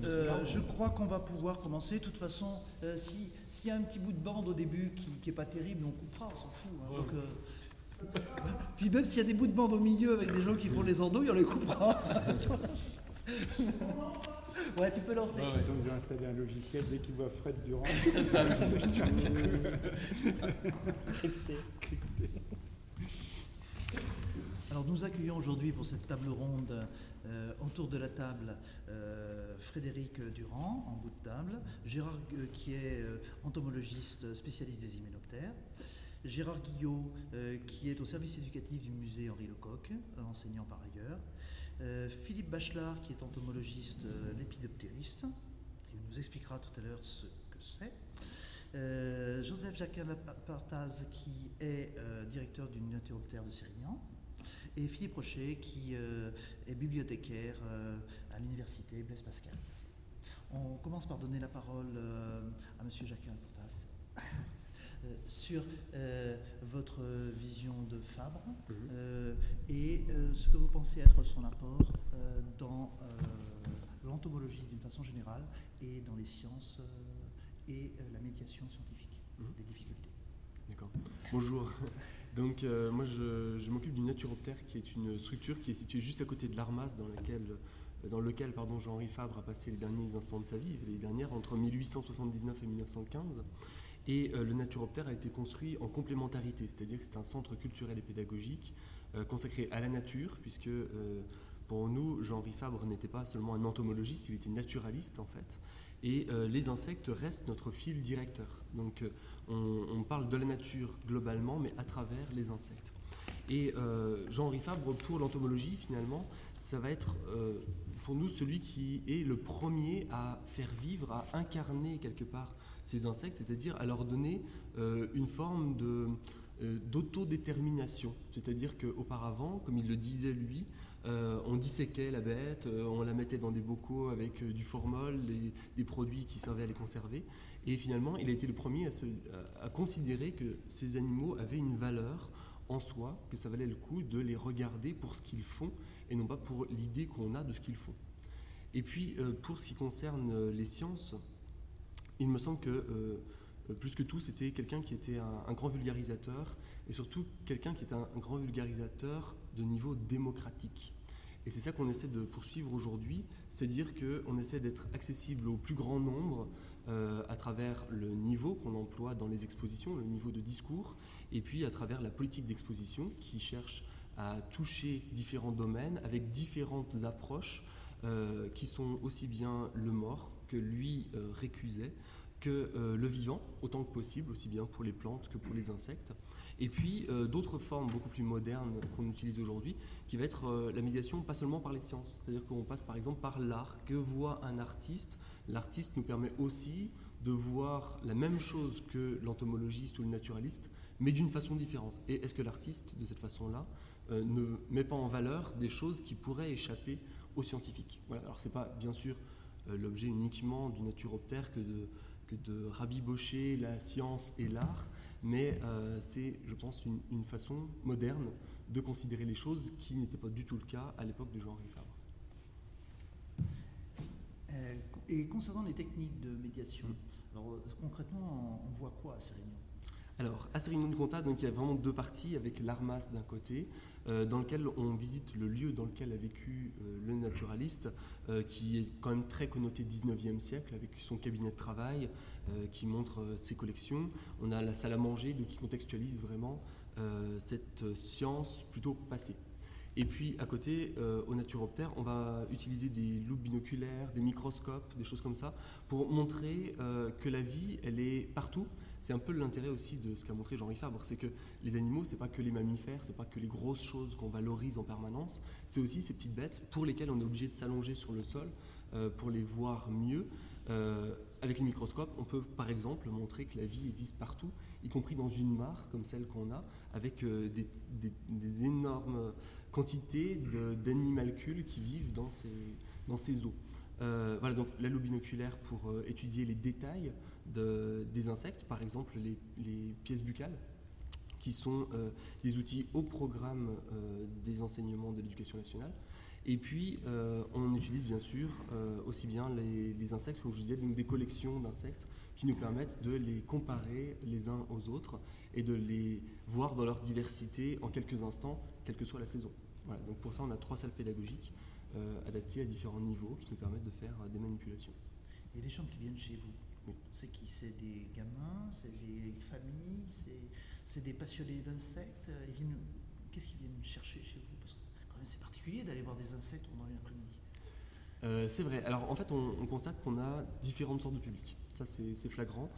Je crois qu'on va pouvoir commencer. De toute façon, s'il y a un petit bout de bande au début qui est pas terrible, on coupera, on s'en fout. Hein. Donc, puis même s'il y a des bouts de bande au milieu avec des gens qui font les andouilles, on les coupera. Ouais, tu peux lancer. Ils ont dû installer un logiciel dès qu'ils voient Fred Durand. C'est ça. Crypté. Alors nous accueillons aujourd'hui pour cette table ronde autour de la table Frédéric Durand en bout de table, Gérard qui est entomologiste spécialiste des hyménoptères, Gérard Guillot qui est au service éducatif du musée Henri Lecoq, enseignant par ailleurs, Philippe Bachelard qui est entomologiste lépidoptériste, qui nous expliquera tout à l'heure ce que c'est. Joseph Jacquin-Lapartaz qui est directeur du Naturoptère de Sérignan, et Philippe Rocher qui est bibliothécaire à l'université Blaise Pascal. On commence par donner la parole à monsieur Jacquin-Lapartaz sur votre vision de Fabre et ce que vous pensez être son apport dans l'entomologie d'une façon générale et dans les sciences et la médiation scientifique, des difficultés. D'accord. Bonjour. Donc moi je m'occupe du Naturoptère qui est une structure qui est située juste à côté de l'Armas dans lequel Jean-Henri Fabre a passé les derniers instants de sa vie, les dernières entre 1879 et 1915. Et le Naturoptère a été construit en complémentarité, c'est-à-dire que c'est un centre culturel et pédagogique consacré à la nature, puisque pour nous, Jean-Henri Fabre n'était pas seulement un entomologiste, il était naturaliste en fait. Et les insectes restent notre fil directeur. Donc on parle de la nature globalement, mais à travers les insectes. Et Jean-Henri Fabre, pour l'entomologie, finalement, ça va être pour nous celui qui est le premier à faire vivre, à incarner quelque part ces insectes, c'est-à-dire à leur donner une forme d'autodétermination. C'est-à-dire qu'auparavant, comme il le disait lui, on disséquait la bête, on la mettait dans des bocaux avec du formol, des produits qui servaient à les conserver. Et finalement, il a été le premier à considérer que ces animaux avaient une valeur en soi, que ça valait le coup de les regarder pour ce qu'ils font et non pas pour l'idée qu'on a de ce qu'ils font. Et puis, pour ce qui concerne les sciences, il me semble que plus que tout, c'était quelqu'un qui était un grand vulgarisateur et surtout quelqu'un qui était un grand vulgarisateur de niveau démocratique. Et c'est ça qu'on essaie de poursuivre aujourd'hui, c'est dire qu'on essaie d'être accessible au plus grand nombre à travers le niveau qu'on emploie dans les expositions, le niveau de discours, et puis à travers la politique d'exposition qui cherche à toucher différents domaines avec différentes approches qui sont aussi bien le mort que lui récusait, que le vivant, autant que possible, aussi bien pour les plantes que pour les insectes. Et puis d'autres formes beaucoup plus modernes qu'on utilise aujourd'hui, qui va être la médiation pas seulement par les sciences, c'est-à-dire qu'on passe par exemple par l'art. Que voit un artiste? L'artiste nous permet aussi de voir la même chose que l'entomologiste ou le naturaliste, mais d'une façon différente. Et est-ce que l'artiste, de cette façon-là, ne met pas en valeur des choses qui pourraient échapper aux scientifiques? Voilà. Alors c'est pas bien sûr l'objet uniquement du naturoptère que de rabibocher la science et l'art, mais c'est, je pense, une façon moderne de considérer les choses qui n'était pas du tout le cas à l'époque de Jean-Henri Fabre. Et concernant les techniques de médiation, alors concrètement, on voit quoi à ces réunions? Alors, à Sérignan-de-Contat, donc il y a vraiment deux parties, avec l'Armas d'un côté, dans lequel on visite le lieu dans lequel a vécu le naturaliste, qui est quand même très connoté 19e siècle, avec son cabinet de travail, qui montre ses collections. On a la salle à manger, donc qui contextualise vraiment cette science plutôt passée. Et puis à côté, au Naturoptère, on va utiliser des loupes binoculaires, des microscopes, des choses comme ça, pour montrer que la vie, elle est partout. C'est un peu l'intérêt aussi de ce qu'a montré Jean-Henri Fabre, c'est que les animaux, c'est pas que les mammifères, c'est pas que les grosses choses qu'on valorise en permanence, c'est aussi ces petites bêtes pour lesquelles on est obligé de s'allonger sur le sol pour les voir mieux. Avec les microscopes, on peut par exemple montrer que la vie existe partout, y compris dans une mare comme celle qu'on a, avec des énormes quantités d'animalcules qui vivent dans ces eaux. Voilà, donc la loupe binoculaire pour étudier les détails des insectes, par exemple les pièces buccales, qui sont des outils au programme des enseignements de l'éducation nationale. Et puis, on utilise bien sûr aussi bien les insectes, comme je vous disais, donc des collections d'insectes qui nous permettent de les comparer les uns aux autres et de les voir dans leur diversité en quelques instants, quelle que soit la saison. Voilà, donc pour ça, on a 3 salles pédagogiques adaptées à différents niveaux qui nous permettent de faire des manipulations. Et les gens qui viennent chez vous, Oui. c'est qui? C'est des gamins, c'est des familles, c'est des passionnés d'insectes. Qu'est-ce qu'ils viennent chercher chez vous? Parce que quand même, c'est particulier d'aller voir des insectes pendant une après-midi. C'est vrai. Alors en fait, on constate qu'on a différentes sortes de publics. Ça, c'est flagrant.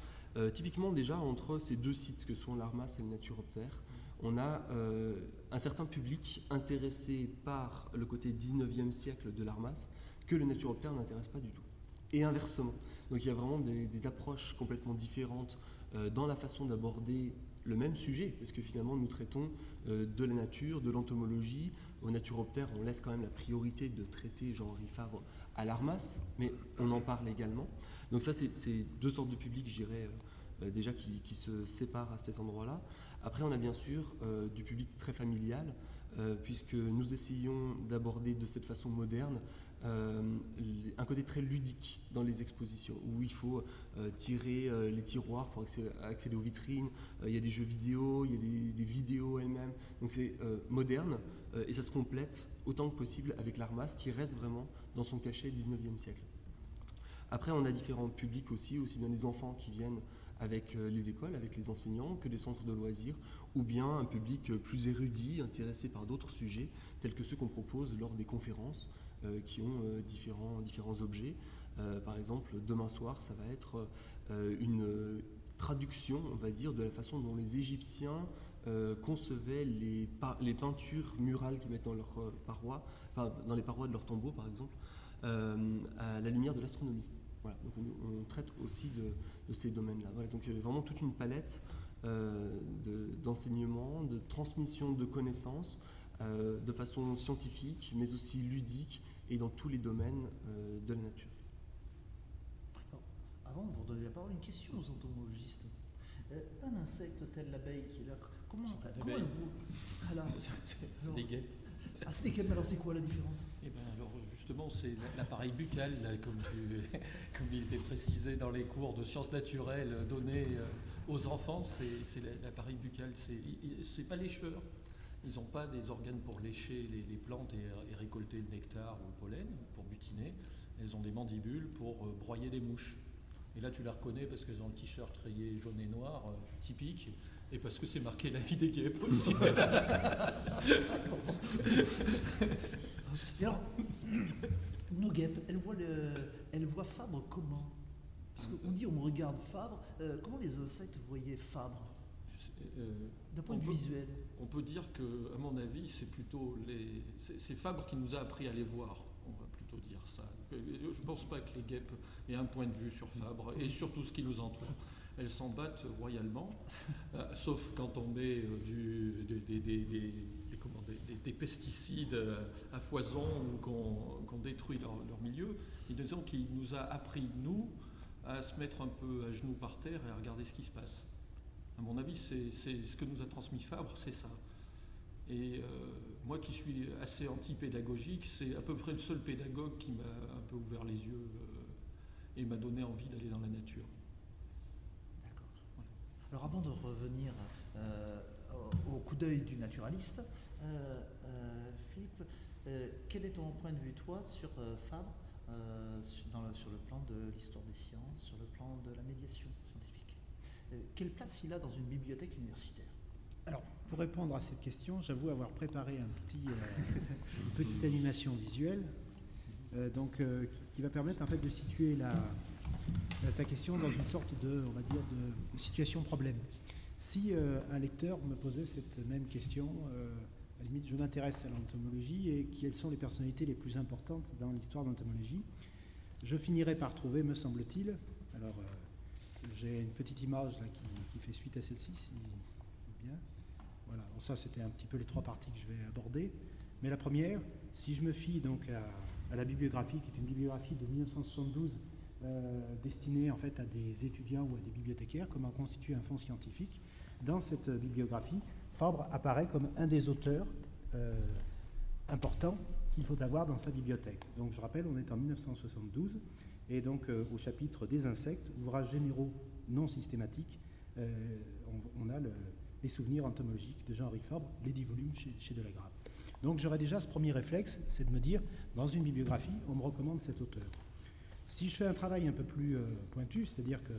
Typiquement, déjà, entre ces 2 sites que sont l'Armas et le Naturoptère, on a un certain public intéressé par le côté 19e siècle de l'Armas que le Naturoptère n'intéresse pas du tout. Et inversement. Donc il y a vraiment des approches complètement différentes dans la façon d'aborder le même sujet, parce que finalement nous traitons de la nature, de l'entomologie. Au Naturoptère, on laisse quand même la priorité de traiter Jean-Henri Fabre à l'Armas, mais on en parle également. Donc ça, c'est 2 sortes de publics, je dirais, déjà qui se séparent à cet endroit-là. Après, on a bien sûr du public très familial, puisque nous essayons d'aborder de cette façon moderne un côté très ludique dans les expositions, où il faut tirer les tiroirs pour accéder aux vitrines. Il y a des jeux vidéo, il y a des vidéos elles-mêmes. Donc c'est moderne et ça se complète autant que possible avec l'Armas qui reste vraiment dans son cachet 19e siècle. Après, on a différents publics aussi bien des enfants qui viennent avec les écoles, avec les enseignants, que des centres de loisirs, ou bien un public plus érudit, intéressé par d'autres sujets, tels que ceux qu'on propose lors des conférences, qui ont différents objets. Par exemple, demain soir, ça va être une traduction, on va dire, de la façon dont les Égyptiens concevaient les peintures murales qu'ils mettent dans leurs parois, dans les parois de leurs tombeaux, par exemple, à la lumière de l'astronomie. Voilà, donc on traite aussi de ces domaines-là. Voilà, donc vraiment toute une palette d'enseignement, de transmission de connaissances, de façon scientifique, mais aussi ludique, et dans tous les domaines de la nature. Alors, avant de vous donner la parole, une question aux entomologistes. Un insecte tel l'abeille qui est là, comment vous... Voilà. C'est des guêpes. Ah, c'est des guêpes, alors c'est quoi la différence? Eh bien, alors justement, c'est l'appareil buccal, là, comme il était précisé dans les cours de sciences naturelles donnés aux enfants, c'est l'appareil buccal. C'est pas lécheur. Ils n'ont pas des organes pour lécher les plantes et récolter le nectar ou le pollen, pour butiner. Elles ont des mandibules pour broyer des mouches. Et là, tu la reconnais parce qu'elles ont le t-shirt rayé jaune et noir, typique, et parce que c'est marqué la vie des guêpes aussi. Et alors, nos guêpes, elles voient Fabre comment? Parce qu'on dit on regarde Fabre, comment les insectes voyaient Fabre d'un point de vue visuel? On peut dire que, à mon avis, c'est plutôt c'est Fabre qui nous a appris à les voir. On va plutôt dire ça. Je ne pense pas que les guêpes aient un point de vue sur Fabre et sur tout ce qui nous entoure. Elles s'en battent royalement, sauf quand on met des pesticides à foison ou qu'on détruit leur milieu. Et disons qu'il nous a appris, nous, à se mettre un peu à genoux par terre et à regarder ce qui se passe. À mon avis, c'est ce que nous a transmis Fabre, c'est ça. Et moi qui suis assez anti-pédagogique, c'est à peu près le seul pédagogue qui m'a un peu ouvert les yeux et m'a donné envie d'aller dans la nature. D'accord. Voilà. Alors avant de revenir au coup d'œil du naturaliste, Philippe, quel est ton point de vue, toi, sur Fabre, sur le plan de l'histoire des sciences, sur le plan de la médiation scientifique? Quelle place il a dans une bibliothèque universitaire? Alors, pour répondre à cette question, j'avoue avoir préparé une petite animation visuelle qui va permettre en fait de situer ta question dans une sorte on va dire, de situation problème. Si un lecteur me posait cette même question, à la limite, je m'intéresse à l'entomologie et quelles sont les personnalités les plus importantes dans l'histoire de l'entomologie, je finirais par trouver, me semble-t-il, alors j'ai une petite image là qui fait suite à celle-ci, si bien. Voilà, bon, ça c'était un petit peu les 3 parties que je vais aborder. Mais la première, si je me fie donc à la bibliographie, qui est une bibliographie de 1972, destinée en fait à des étudiants ou à des bibliothécaires, comment constituer un fonds scientifique, dans cette bibliographie, Fabre apparaît comme un des auteurs importants qu'il faut avoir dans sa bibliothèque. Donc je rappelle, on est en 1972, et donc au chapitre des insectes, ouvrages généraux non systématiques, on a les souvenirs entomologiques de Jean-Henri Fabre, les 10 volumes chez Delagrave. Donc j'aurais déjà ce premier réflexe, c'est de me dire, dans une bibliographie, on me recommande cet auteur. Si je fais un travail un peu plus pointu, c'est-à-dire que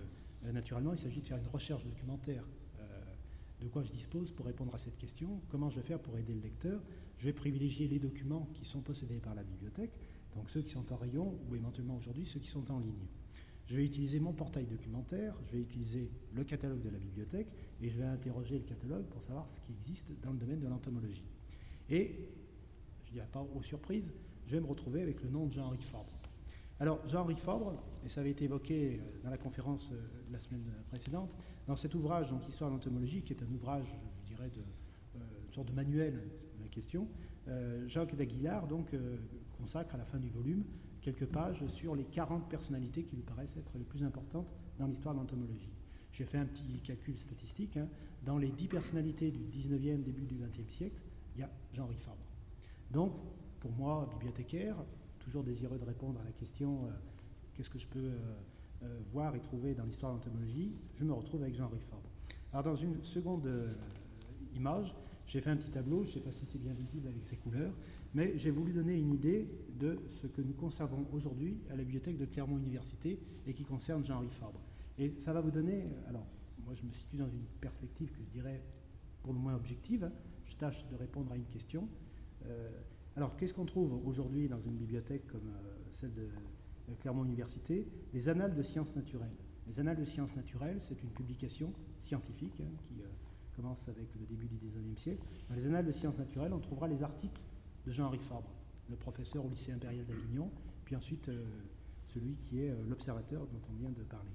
naturellement il s'agit de faire une recherche documentaire, de quoi je dispose pour répondre à cette question, comment je vais faire pour aider le lecteur, je vais privilégier les documents qui sont possédés par la bibliothèque, donc ceux qui sont en rayon ou éventuellement aujourd'hui ceux qui sont en ligne. Je vais utiliser mon portail documentaire, je vais utiliser le catalogue de la bibliothèque et je vais interroger le catalogue pour savoir ce qui existe dans le domaine de l'entomologie. Et, je ne dirais pas aux surprises, je vais me retrouver avec le nom de Jean-Henri Fabre. Alors, Jean-Henri Fabre, et ça avait été évoqué dans la conférence de la semaine précédente, dans cet ouvrage, donc Histoire de l'entomologie, qui est un ouvrage, je dirais, une sorte de manuel de la question, Jacques d'Aguilar donc, consacre à la fin du volume quelques pages sur les 40 personnalités qui lui paraissent être les plus importantes dans l'histoire de l'entomologie. J'ai fait un petit calcul statistique. Dans les 10 personnalités du 19e, début du 20e siècle, il y a Jean-Henri Fabre. Donc, pour moi, bibliothécaire, toujours désireux de répondre à la question qu'est-ce que je peux voir et trouver dans l'histoire de l'entomologie, je me retrouve avec Jean-Henri Fabre. Alors, dans une seconde image, j'ai fait un petit tableau, je ne sais pas si c'est bien visible avec ces couleurs, mais j'ai voulu donner une idée de ce que nous conservons aujourd'hui à la bibliothèque de Clermont Université et qui concerne Jean-Henri Fabre. Et ça va vous donner, alors moi je me situe dans une perspective que je dirais pour le moins objective, je tâche de répondre à une question. Alors qu'est-ce qu'on trouve aujourd'hui dans une bibliothèque comme celle de Clermont Université? Les Annales de sciences naturelles. Les Annales de sciences naturelles, c'est une publication scientifique qui commence avec le début du XIXe siècle. Dans les Annales de sciences naturelles, on trouvera les articles de Jean-Henri Fabre, le professeur au lycée impérial d'Avignon, puis ensuite celui qui est l'observateur dont on vient de parler.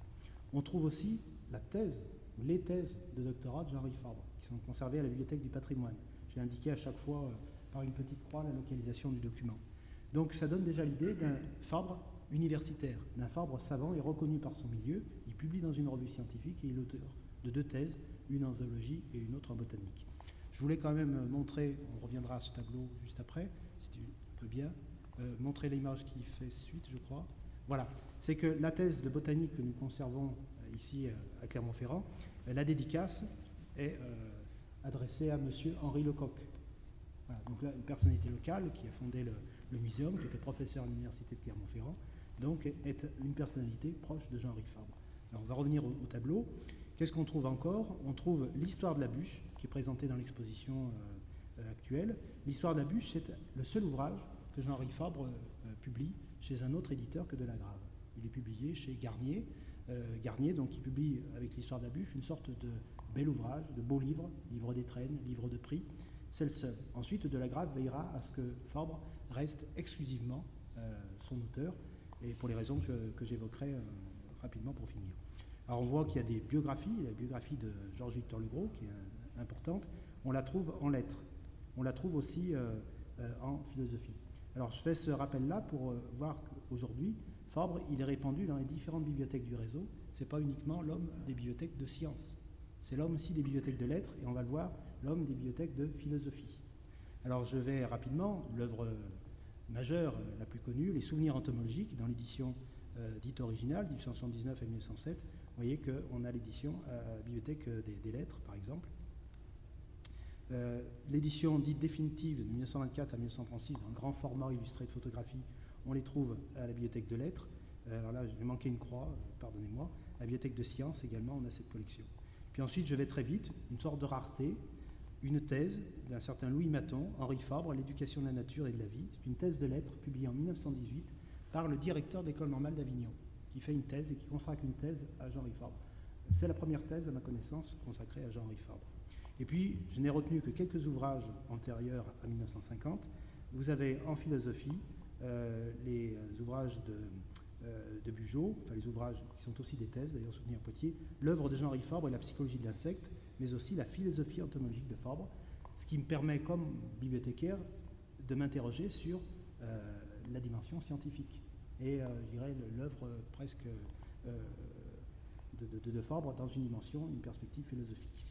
On trouve aussi la thèse, ou les thèses de doctorat de Jean-Henri Fabre, qui sont conservées à la Bibliothèque du patrimoine. J'ai indiqué à chaque fois par une petite croix la localisation du document. Donc ça donne déjà l'idée d'un Fabre universitaire, d'un Fabre savant et reconnu par son milieu. Il publie dans une revue scientifique et il est l'auteur de 2 thèses, une en zoologie et une autre en botanique. Je voulais quand même montrer, on reviendra à ce tableau juste après, si tu peux bien, montrer l'image qui fait suite, je crois. Voilà, c'est que la thèse de botanique que nous conservons ici à Clermont-Ferrand, la dédicace est adressée à monsieur Henri Lecoq. Voilà, donc là, une personnalité locale qui a fondé le muséum, qui était professeur à l'université de Clermont-Ferrand, donc est une personnalité proche de Jean-Henri Fabre. Alors on va revenir au tableau. Qu'est-ce qu'on trouve encore? On trouve l'histoire de la bûche, qui est présentée dans l'exposition actuelle. L'histoire de la bûche, c'est le seul ouvrage que Jean-Henri Fabre publie chez un autre éditeur que Delagrave. Il est publié chez Garnier. Garnier, donc, qui publie avec l'histoire de la bûche une sorte de bel ouvrage, de beau livre, livre d'étrennes, livre de prix. C'est le seul. Ensuite, Delagrave veillera à ce que Fabre reste exclusivement son auteur, et pour les raisons que j'évoquerai rapidement pour finir. Alors on voit qu'il y a des biographies, la biographie de Georges-Victor Legros, qui est importante, on la trouve en lettres, on la trouve aussi en philosophie. Alors je fais ce rappel-là pour voir qu'aujourd'hui, Fabre, il est répandu dans les différentes bibliothèques du réseau. Ce n'est pas uniquement l'homme des bibliothèques de sciences, c'est l'homme aussi des bibliothèques de lettres, et on va le voir, l'homme des bibliothèques de philosophie. Alors je vais rapidement, l'œuvre majeure, la plus connue, Les Souvenirs entomologiques, dans l'édition dite originale, 1879 à 1907. Vous voyez qu'on a l'édition à la Bibliothèque des Lettres, par exemple. L'édition dite définitive de 1924 à 1936, dans un grand format illustré de photographie, on les trouve à la Bibliothèque de Lettres. Alors là, j'ai manqué une croix, pardonnez-moi. À la Bibliothèque de Sciences également, on a cette collection. Puis ensuite, je vais très vite, une sorte de rareté, une thèse d'un certain Louis Maton, Henri Fabre, L'éducation de la nature et de la vie. C'est une thèse de lettres publiée en 1918 par le directeur d'École normale d'Avignon, qui fait une thèse et qui consacre une thèse à Jean-Henri Fabre. C'est la première thèse, à ma connaissance, consacrée à Jean-Henri Fabre. Et puis, je n'ai retenu que quelques ouvrages antérieurs à 1950. Vous avez en philosophie les ouvrages de Bugeaud, enfin les ouvrages qui sont aussi des thèses, d'ailleurs soutenus à Poitiers, l'œuvre de Jean-Henri Fabre et la psychologie de l'insecte, mais aussi la philosophie entomologique de Fabre, ce qui me permet, comme bibliothécaire, de m'interroger sur la dimension scientifique et, je dirais, l'œuvre presque de Fabre dans une dimension, une perspective philosophique.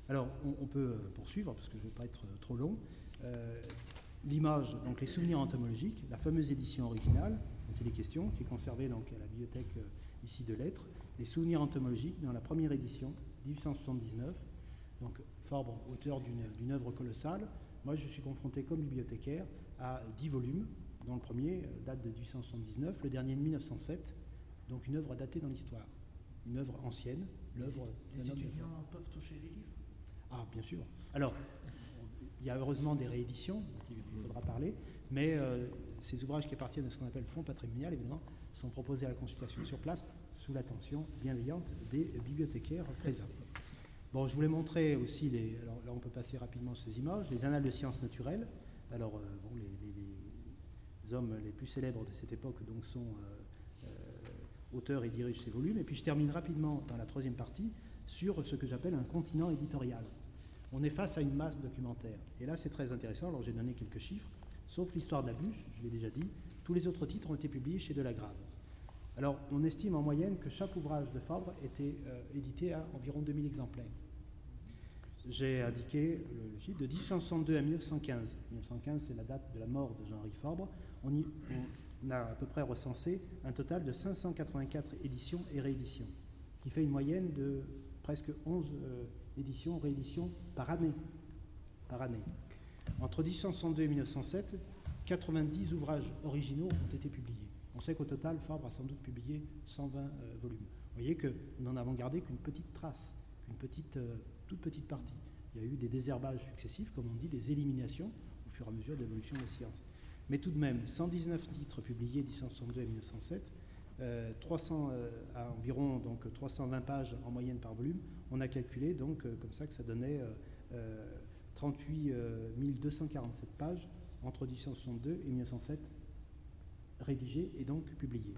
Alors, on peut poursuivre, parce que je ne vais pas être trop long. l'image, donc les souvenirs entomologiques, la fameuse édition originale, dont il est question, qui est conservée donc à la bibliothèque ici de Lettres, les souvenirs entomologiques dans la première édition, 1879. Donc Fabre, auteur d'une œuvre colossale. Moi, je suis confronté comme bibliothécaire à 10 volumes, dont le premier date de 1879, le dernier de 1907, donc une œuvre datée dans l'histoire, une œuvre ancienne, l'œuvre Les étudiants peuvent toucher les livres? Ah, bien sûr. Alors, il y a heureusement des rééditions, dont il faudra parler, mais ces ouvrages qui appartiennent à ce qu'on appelle le fonds patrimonial, évidemment, sont proposés à la consultation sur place, sous l'attention bienveillante des bibliothécaires présents. Bon, je voulais montrer aussi, alors là on peut passer rapidement sur ces images, les annales de sciences naturelles. Alors, bon, les hommes les plus célèbres de cette époque donc, sont auteurs et dirigent ces volumes. Et puis je termine rapidement dans la troisième partie sur ce que j'appelle un continent éditorial. On est face à une masse documentaire. Et là c'est très intéressant, alors j'ai donné quelques chiffres, sauf l'histoire de la bûche, je l'ai déjà dit, tous les autres titres ont été publiés chez Delagrave. Alors, on estime en moyenne que chaque ouvrage de Fabre était édité à environ 2000 exemplaires. J'ai indiqué le chiffre de 1862 à 1915. 1915, c'est la date de la mort de Jean-Henri Fabre. On a à peu près recensé un total de 584 éditions et rééditions, ce qui fait une moyenne de presque 11 éditions, rééditions par année. Entre 1862 et 1907, 90 ouvrages originaux ont été publiés. On sait qu'au total, Fabre a sans doute publié 120 volumes. Vous voyez que nous n'en avons gardé qu'une petite trace, toute petite partie. Il y a eu des désherbages successifs, comme on dit, des éliminations au fur et à mesure de l'évolution des sciences. Mais tout de même, 119 titres publiés de 1862 à 1907, à environ donc, 320 pages en moyenne par volume. On a calculé donc comme ça que ça donnait 38 247 pages entre 1862 et 1907, rédigés et donc publiés.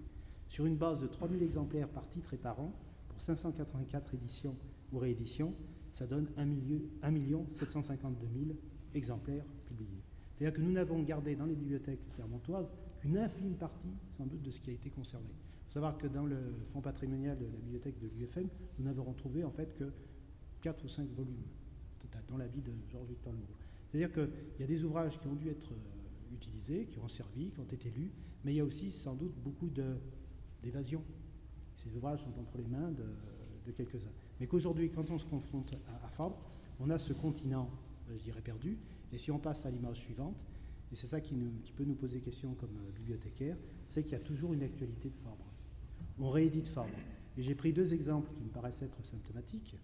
Sur une base de 3000 exemplaires par titre et par an, pour 584 éditions ou rééditions, ça donne 1 752 000 exemplaires publiés. C'est-à-dire que nous n'avons gardé dans les bibliothèques clermontoises qu'une infime partie, sans doute, de ce qui a été conservé. Il faut savoir que dans le fonds patrimonial de la bibliothèque de l'UFM, nous n'avons trouvé en fait que 4 ou 5 volumes total, dans la vie de Georges-Victor Leroux. C'est-à-dire qu'il y a des ouvrages qui ont dû être utilisés, qui ont servi, qui ont été lus, mais il y a aussi sans doute beaucoup d'évasion. Ces ouvrages sont entre les mains de quelques-uns. Mais qu'aujourd'hui, quand on se confronte à Fabre, on a ce continent, je dirais, perdu. Et si on passe à l'image suivante, et c'est ça qui peut nous poser question comme bibliothécaire, c'est qu'il y a toujours une actualité de Fabre. On réédite Fabre. Et j'ai pris 2 exemples qui me paraissent être symptomatiques.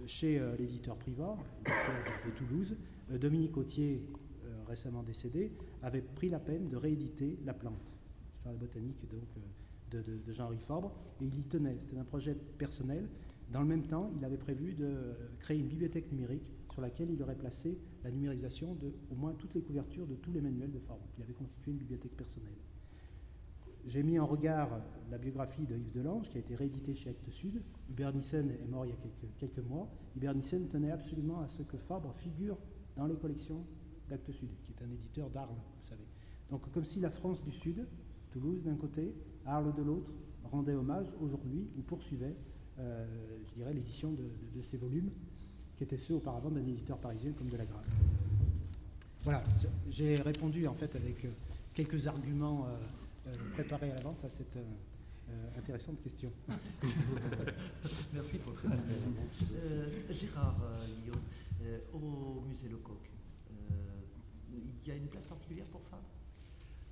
Chez l'éditeur Privat, l'éditeur de Toulouse, Dominique Autier, récemment décédé, avait pris la peine de rééditer La Plante, l'histoire botanique donc, de Jean-Henri Fabre, et il y tenait. C'était un projet personnel. Dans le même temps, il avait prévu de créer une bibliothèque numérique sur laquelle il aurait placé la numérisation de au moins toutes les couvertures de tous les manuels de Fabre. Il avait constitué une bibliothèque personnelle. J'ai mis en regard la biographie de Yves Delange, qui a été rééditée chez Actes Sud. Hubert Nissen est mort il y a quelques mois. Hubert Nissen tenait absolument à ce que Fabre figure dans les collections d'Actes Sud, qui est un éditeur d'Arles, vous savez. Donc comme si la France du Sud, Toulouse d'un côté, Arles de l'autre, rendait hommage aujourd'hui ou poursuivait, je dirais, l'édition de ces volumes, qui étaient ceux auparavant d'un éditeur parisien comme Delagrave. Voilà, j'ai répondu en fait avec quelques arguments préparés à l'avance à cette intéressante question. Merci pour Gérard Lyon, au musée Lecoq, il y a une place particulière pour Fabre?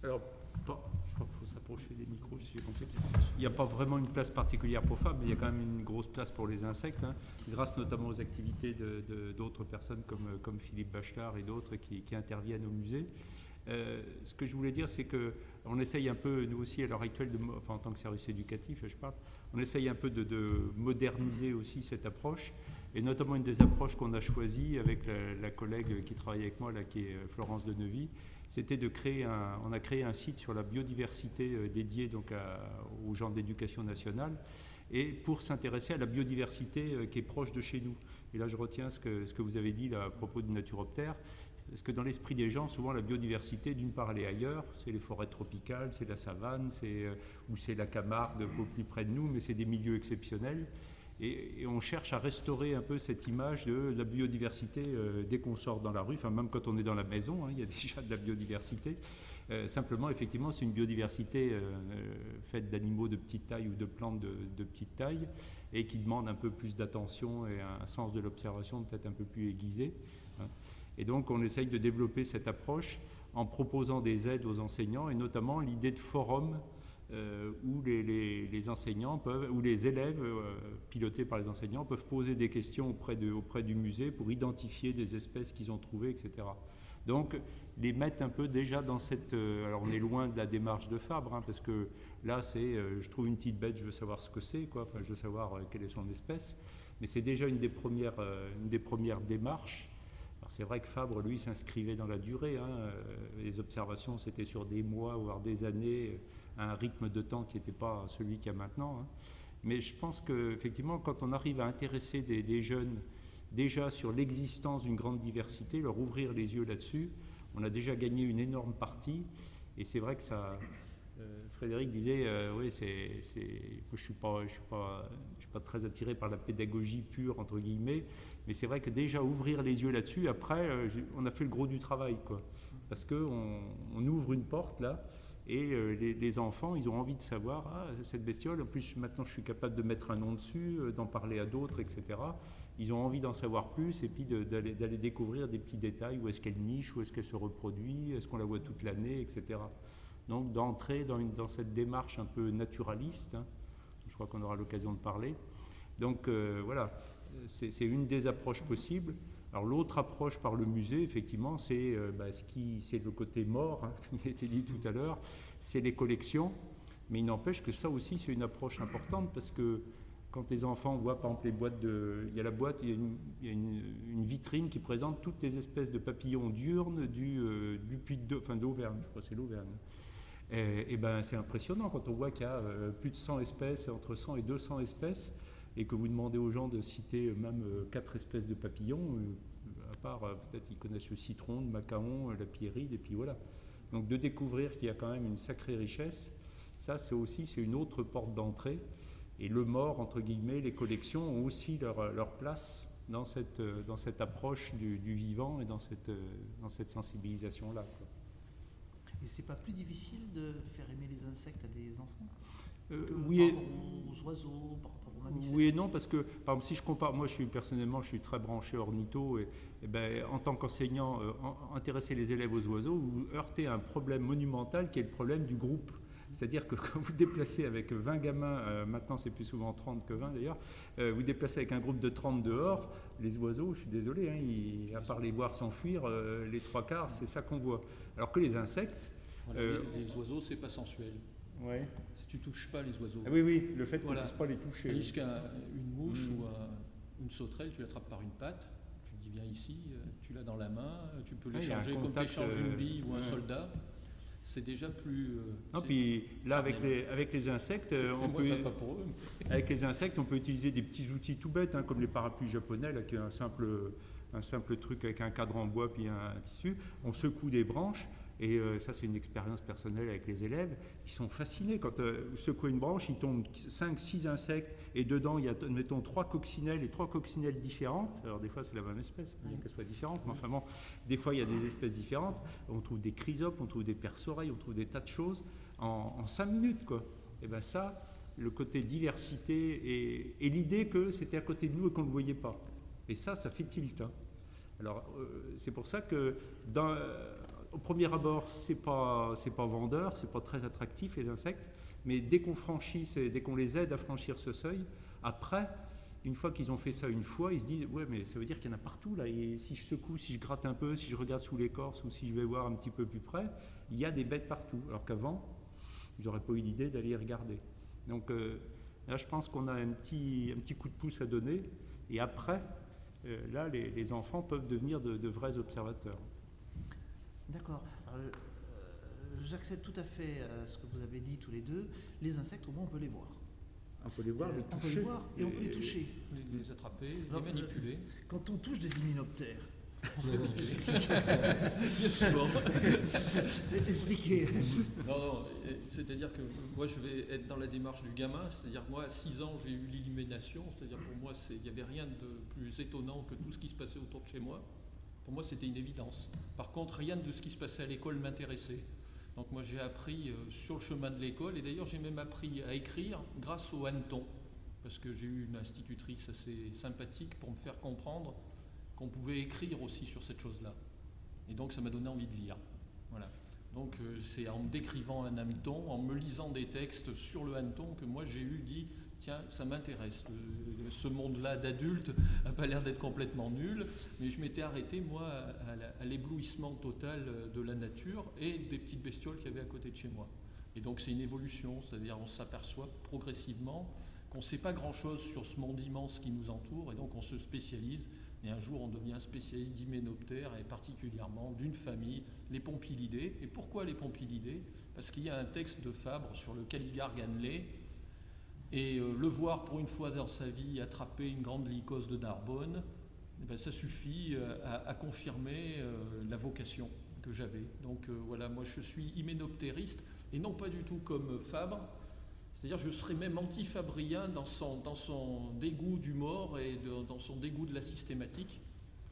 Alors, je crois qu'il faut s'approcher des micros, si j'ai compris. Il n'y a pas vraiment une place particulière pour Fabre, mais il y a quand même une grosse place pour les insectes, hein, grâce notamment aux activités d'autres personnes comme Philippe Bachelard et d'autres qui interviennent au musée. Ce que je voulais dire, c'est qu'on essaye un peu, nous aussi à l'heure actuelle, en tant que service éducatif, je parle, on essaye un peu de moderniser aussi cette approche, et notamment une des approches qu'on a choisies avec la collègue qui travaille avec moi, là, qui est Florence Denevy, c'était on a créé un site sur la biodiversité dédié donc aux gens d'éducation nationale, et pour s'intéresser à la biodiversité qui est proche de chez nous. Et là, je retiens ce que vous avez dit là, à propos du Naturoptère. Parce que dans l'esprit des gens, souvent la biodiversité, d'une part, elle est ailleurs, c'est les forêts tropicales, c'est la savane, ou c'est la Camargue, au plus près de nous, mais c'est des milieux exceptionnels. Et on cherche à restaurer un peu cette image de la biodiversité dès qu'on sort dans la rue, enfin même quand on est dans la maison, il y a déjà de la biodiversité. Simplement, effectivement, c'est une biodiversité faite d'animaux de petite taille ou de plantes de petite taille et qui demande un peu plus d'attention et un sens de l'observation peut-être un peu plus aiguisé. Et donc, on essaye de développer cette approche en proposant des aides aux enseignants et notamment l'idée de forum où les enseignants peuvent, où les élèves pilotés par les enseignants peuvent poser des questions auprès du musée pour identifier des espèces qu'ils ont trouvées, etc. Donc, les mettre un peu déjà dans cette... alors, on est loin de la démarche de Fabre, parce que là, c'est je trouve une petite bête, je veux savoir ce que c'est, quoi. Enfin, je veux savoir quelle est son espèce. Mais c'est déjà une des premières démarches. Alors, c'est vrai que Fabre, lui, s'inscrivait dans la durée. Les observations, c'était sur des mois, voire des années, à un rythme de temps qui n'était pas celui qu'il y a maintenant. Mais je pense qu'effectivement, quand on arrive à intéresser des jeunes déjà sur l'existence d'une grande diversité, leur ouvrir les yeux là-dessus, on a déjà gagné une énorme partie. Et c'est vrai que ça... Frédéric disait, oui, je suis pas très attiré par la pédagogie pure, entre guillemets, mais c'est vrai que déjà ouvrir les yeux là-dessus, après, on a fait le gros du travail, quoi. Parce qu'on ouvre une porte, là, et les enfants, ils ont envie de savoir, cette bestiole, en plus, maintenant, je suis capable de mettre un nom dessus, d'en parler à d'autres, etc. Ils ont envie d'en savoir plus et puis d'aller découvrir des petits détails, où est-ce qu'elle niche, où est-ce qu'elle se reproduit, est-ce qu'on la voit toute l'année, etc. Donc d'entrer dans cette démarche un peu naturaliste, je crois qu'on aura l'occasion de parler. Donc voilà, c'est une des approches possibles. Alors l'autre approche par le musée, effectivement, c'est le côté mort, comme il a été dit tout à l'heure, c'est les collections. Mais il n'empêche que ça aussi, c'est une approche importante parce que quand les enfants voient, par exemple, les boîtes il y a la boîte, il y a une vitrine qui présente toutes les espèces de papillons diurnes du puy d'Auvergne, je crois que c'est l'Auvergne. Et ben, c'est impressionnant quand on voit qu'il y a plus de 100 espèces, entre 100 et 200 espèces, et que vous demandez aux gens de citer même 4 espèces de papillons, à part peut-être ils connaissent le citron, le macaon, la pierride, et puis voilà. Donc de découvrir qu'il y a quand même une sacrée richesse, ça c'est une autre porte d'entrée. Et le mort, entre guillemets, les collections ont aussi leur place dans cette approche du vivant et dans cette sensibilisation-là, quoi. Et c'est pas plus difficile de faire aimer les insectes à des enfants oui, par rapport aux oiseaux, par rapport aux mammifères? Oui et non, parce que par exemple, si je compare, moi personnellement je suis très branché ornitho et ben, en tant qu'enseignant, intéresser les élèves aux oiseaux, vous heurtez un problème monumental qui est le problème du groupe. C'est-à-dire que quand vous déplacez avec 20 gamins, maintenant c'est plus souvent 30 que 20 d'ailleurs, vous déplacez avec un groupe de 30 dehors, les oiseaux, je suis désolé, à part les voir s'enfuir, les 3/4, c'est ça qu'on voit. Alors que les insectes... Voilà, les oiseaux, c'est pas sensuel. Ouais. Si tu touches pas les oiseaux. Ah oui, le fait qu'on ne puisse pas les toucher. Tandis qu'une mouche ou une sauterelle, tu l'attrapes par une patte, tu dis viens ici, tu l'as dans la main, tu peux l'échanger comme tu échanges une bille ou un soldat. C'est déjà plus... non, puis là, avec les insectes, avec les insectes, on peut utiliser des petits outils tout bêtes, comme les parapluies japonais, là, qui est un simple truc avec un cadre en bois puis un tissu. On secoue des branches. Et ça, c'est une expérience personnelle avec les élèves. Ils sont fascinés. Quand vous secouez une branche, il tombe 5-6 insectes. Et dedans, il y a, mettons, 3 coccinelles et 3 coccinelles différentes. Alors, des fois, c'est la même espèce, bien qu'elle soit différente. Mais enfin, bon, des fois, il y a des espèces différentes. On trouve des chrysopes, on trouve des perce-oreilles, on trouve des tas de choses en 5 minutes, quoi. Et bien, ça, le côté diversité et l'idée que c'était à côté de nous et qu'on ne le voyait pas. Et ça fait tilt. Alors, c'est pour ça que au premier abord, c'est pas vendeur, c'est pas très attractif les insectes, mais dès qu'on les aide à franchir ce seuil, après, une fois qu'ils ont fait ça une fois, ils se disent ouais, mais ça veut dire qu'il y en a partout là. Et si je secoue, si je gratte un peu, si je regarde sous l'écorce ou si je vais voir un petit peu plus près, il y a des bêtes partout. Alors qu'avant, j'aurais pas eu l'idée d'aller y regarder. Donc là, je pense qu'on a un petit coup de pouce à donner. Et après, là, les enfants peuvent devenir de vrais observateurs. D'accord. J'accède tout à fait à ce que vous avez dit tous les deux. Les insectes, au moins, on peut les voir. On peut les voir, les toucher. On peut les voir et on peut les toucher. Les attraper, les manipuler. Quand on touche des hyménoptères, Bien souvent. Expliquez. Non, c'est-à-dire que moi je vais être dans la démarche du gamin, c'est-à-dire que moi à 6 ans j'ai eu l'illumination, c'est-à-dire pour moi il n'y avait rien de plus étonnant que tout ce qui se passait autour de chez moi. Pour moi c'était une évidence. Par contre rien de ce qui se passait à l'école m'intéressait. Donc moi j'ai appris sur le chemin de l'école, et d'ailleurs j'ai même appris à écrire grâce au hanneton, parce que j'ai eu une institutrice assez sympathique pour me faire comprendre qu'on pouvait écrire aussi sur cette chose-là. Et donc ça m'a donné envie de lire. Voilà. Donc c'est en me décrivant un hanneton, en me lisant des textes sur le hanneton que moi j'ai dit tiens, ça m'intéresse. Ce monde-là d'adulte n'a pas l'air d'être complètement nul, mais je m'étais arrêté moi à l'éblouissement total de la nature et des petites bestioles qu'il y avait à côté de chez moi. Et donc c'est une évolution, c'est-à-dire on s'aperçoit progressivement qu'on ne sait pas grand-chose sur ce monde immense qui nous entoure, et donc on se spécialise. Et un jour, on devient spécialiste d'hyménoptères, et particulièrement d'une famille, les pompilidés. Et pourquoi les pompilidés? Parce qu'il y a un texte de Fabre sur le Caligare ganelé, et le voir pour une fois dans sa vie attraper une grande lycose de Narbonne, eh ben, ça suffit à confirmer la vocation que j'avais. Donc voilà, moi je suis hyménoptériste, et non pas du tout comme Fabre. C'est-à-dire je serais même anti-fabrien dans son dégoût du mort et dans son dégoût de la systématique.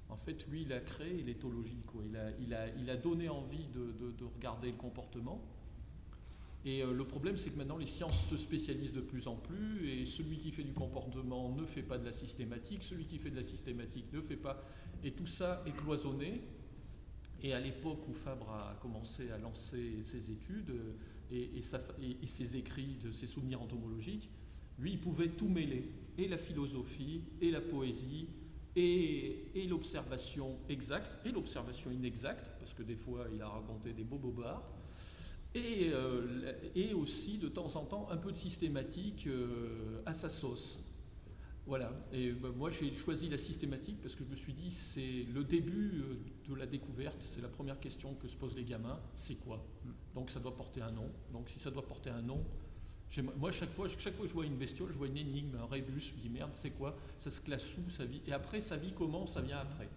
En fait, lui, il a créé l'éthologie, quoi. Il a donné envie de regarder le comportement. Et le problème, c'est que maintenant, les sciences se spécialisent de plus en plus, et celui qui fait du comportement ne fait pas de la systématique, celui qui fait de la systématique ne fait pas... Et tout ça est cloisonné. Et à l'époque où Fabre a commencé à lancer ses études... Et ses écrits, de ses souvenirs entomologiques, lui, il pouvait tout mêler, et la philosophie, et la poésie, et l'observation exacte, et l'observation inexacte, parce que des fois, il a raconté des beaux bobards, et aussi, de temps en temps, un peu de systématique à sa sauce. Voilà, et moi j'ai choisi la systématique parce que je me suis dit c'est le début de la découverte, c'est la première question que se posent les gamins, c'est quoi? Donc ça doit porter un nom, donc si ça doit porter un nom, moi chaque fois que je vois une bestiole, je vois une énigme, un rébus, je me dis merde c'est quoi? Ça se classe où sa vie? Et après sa vie comment? Ça vient après,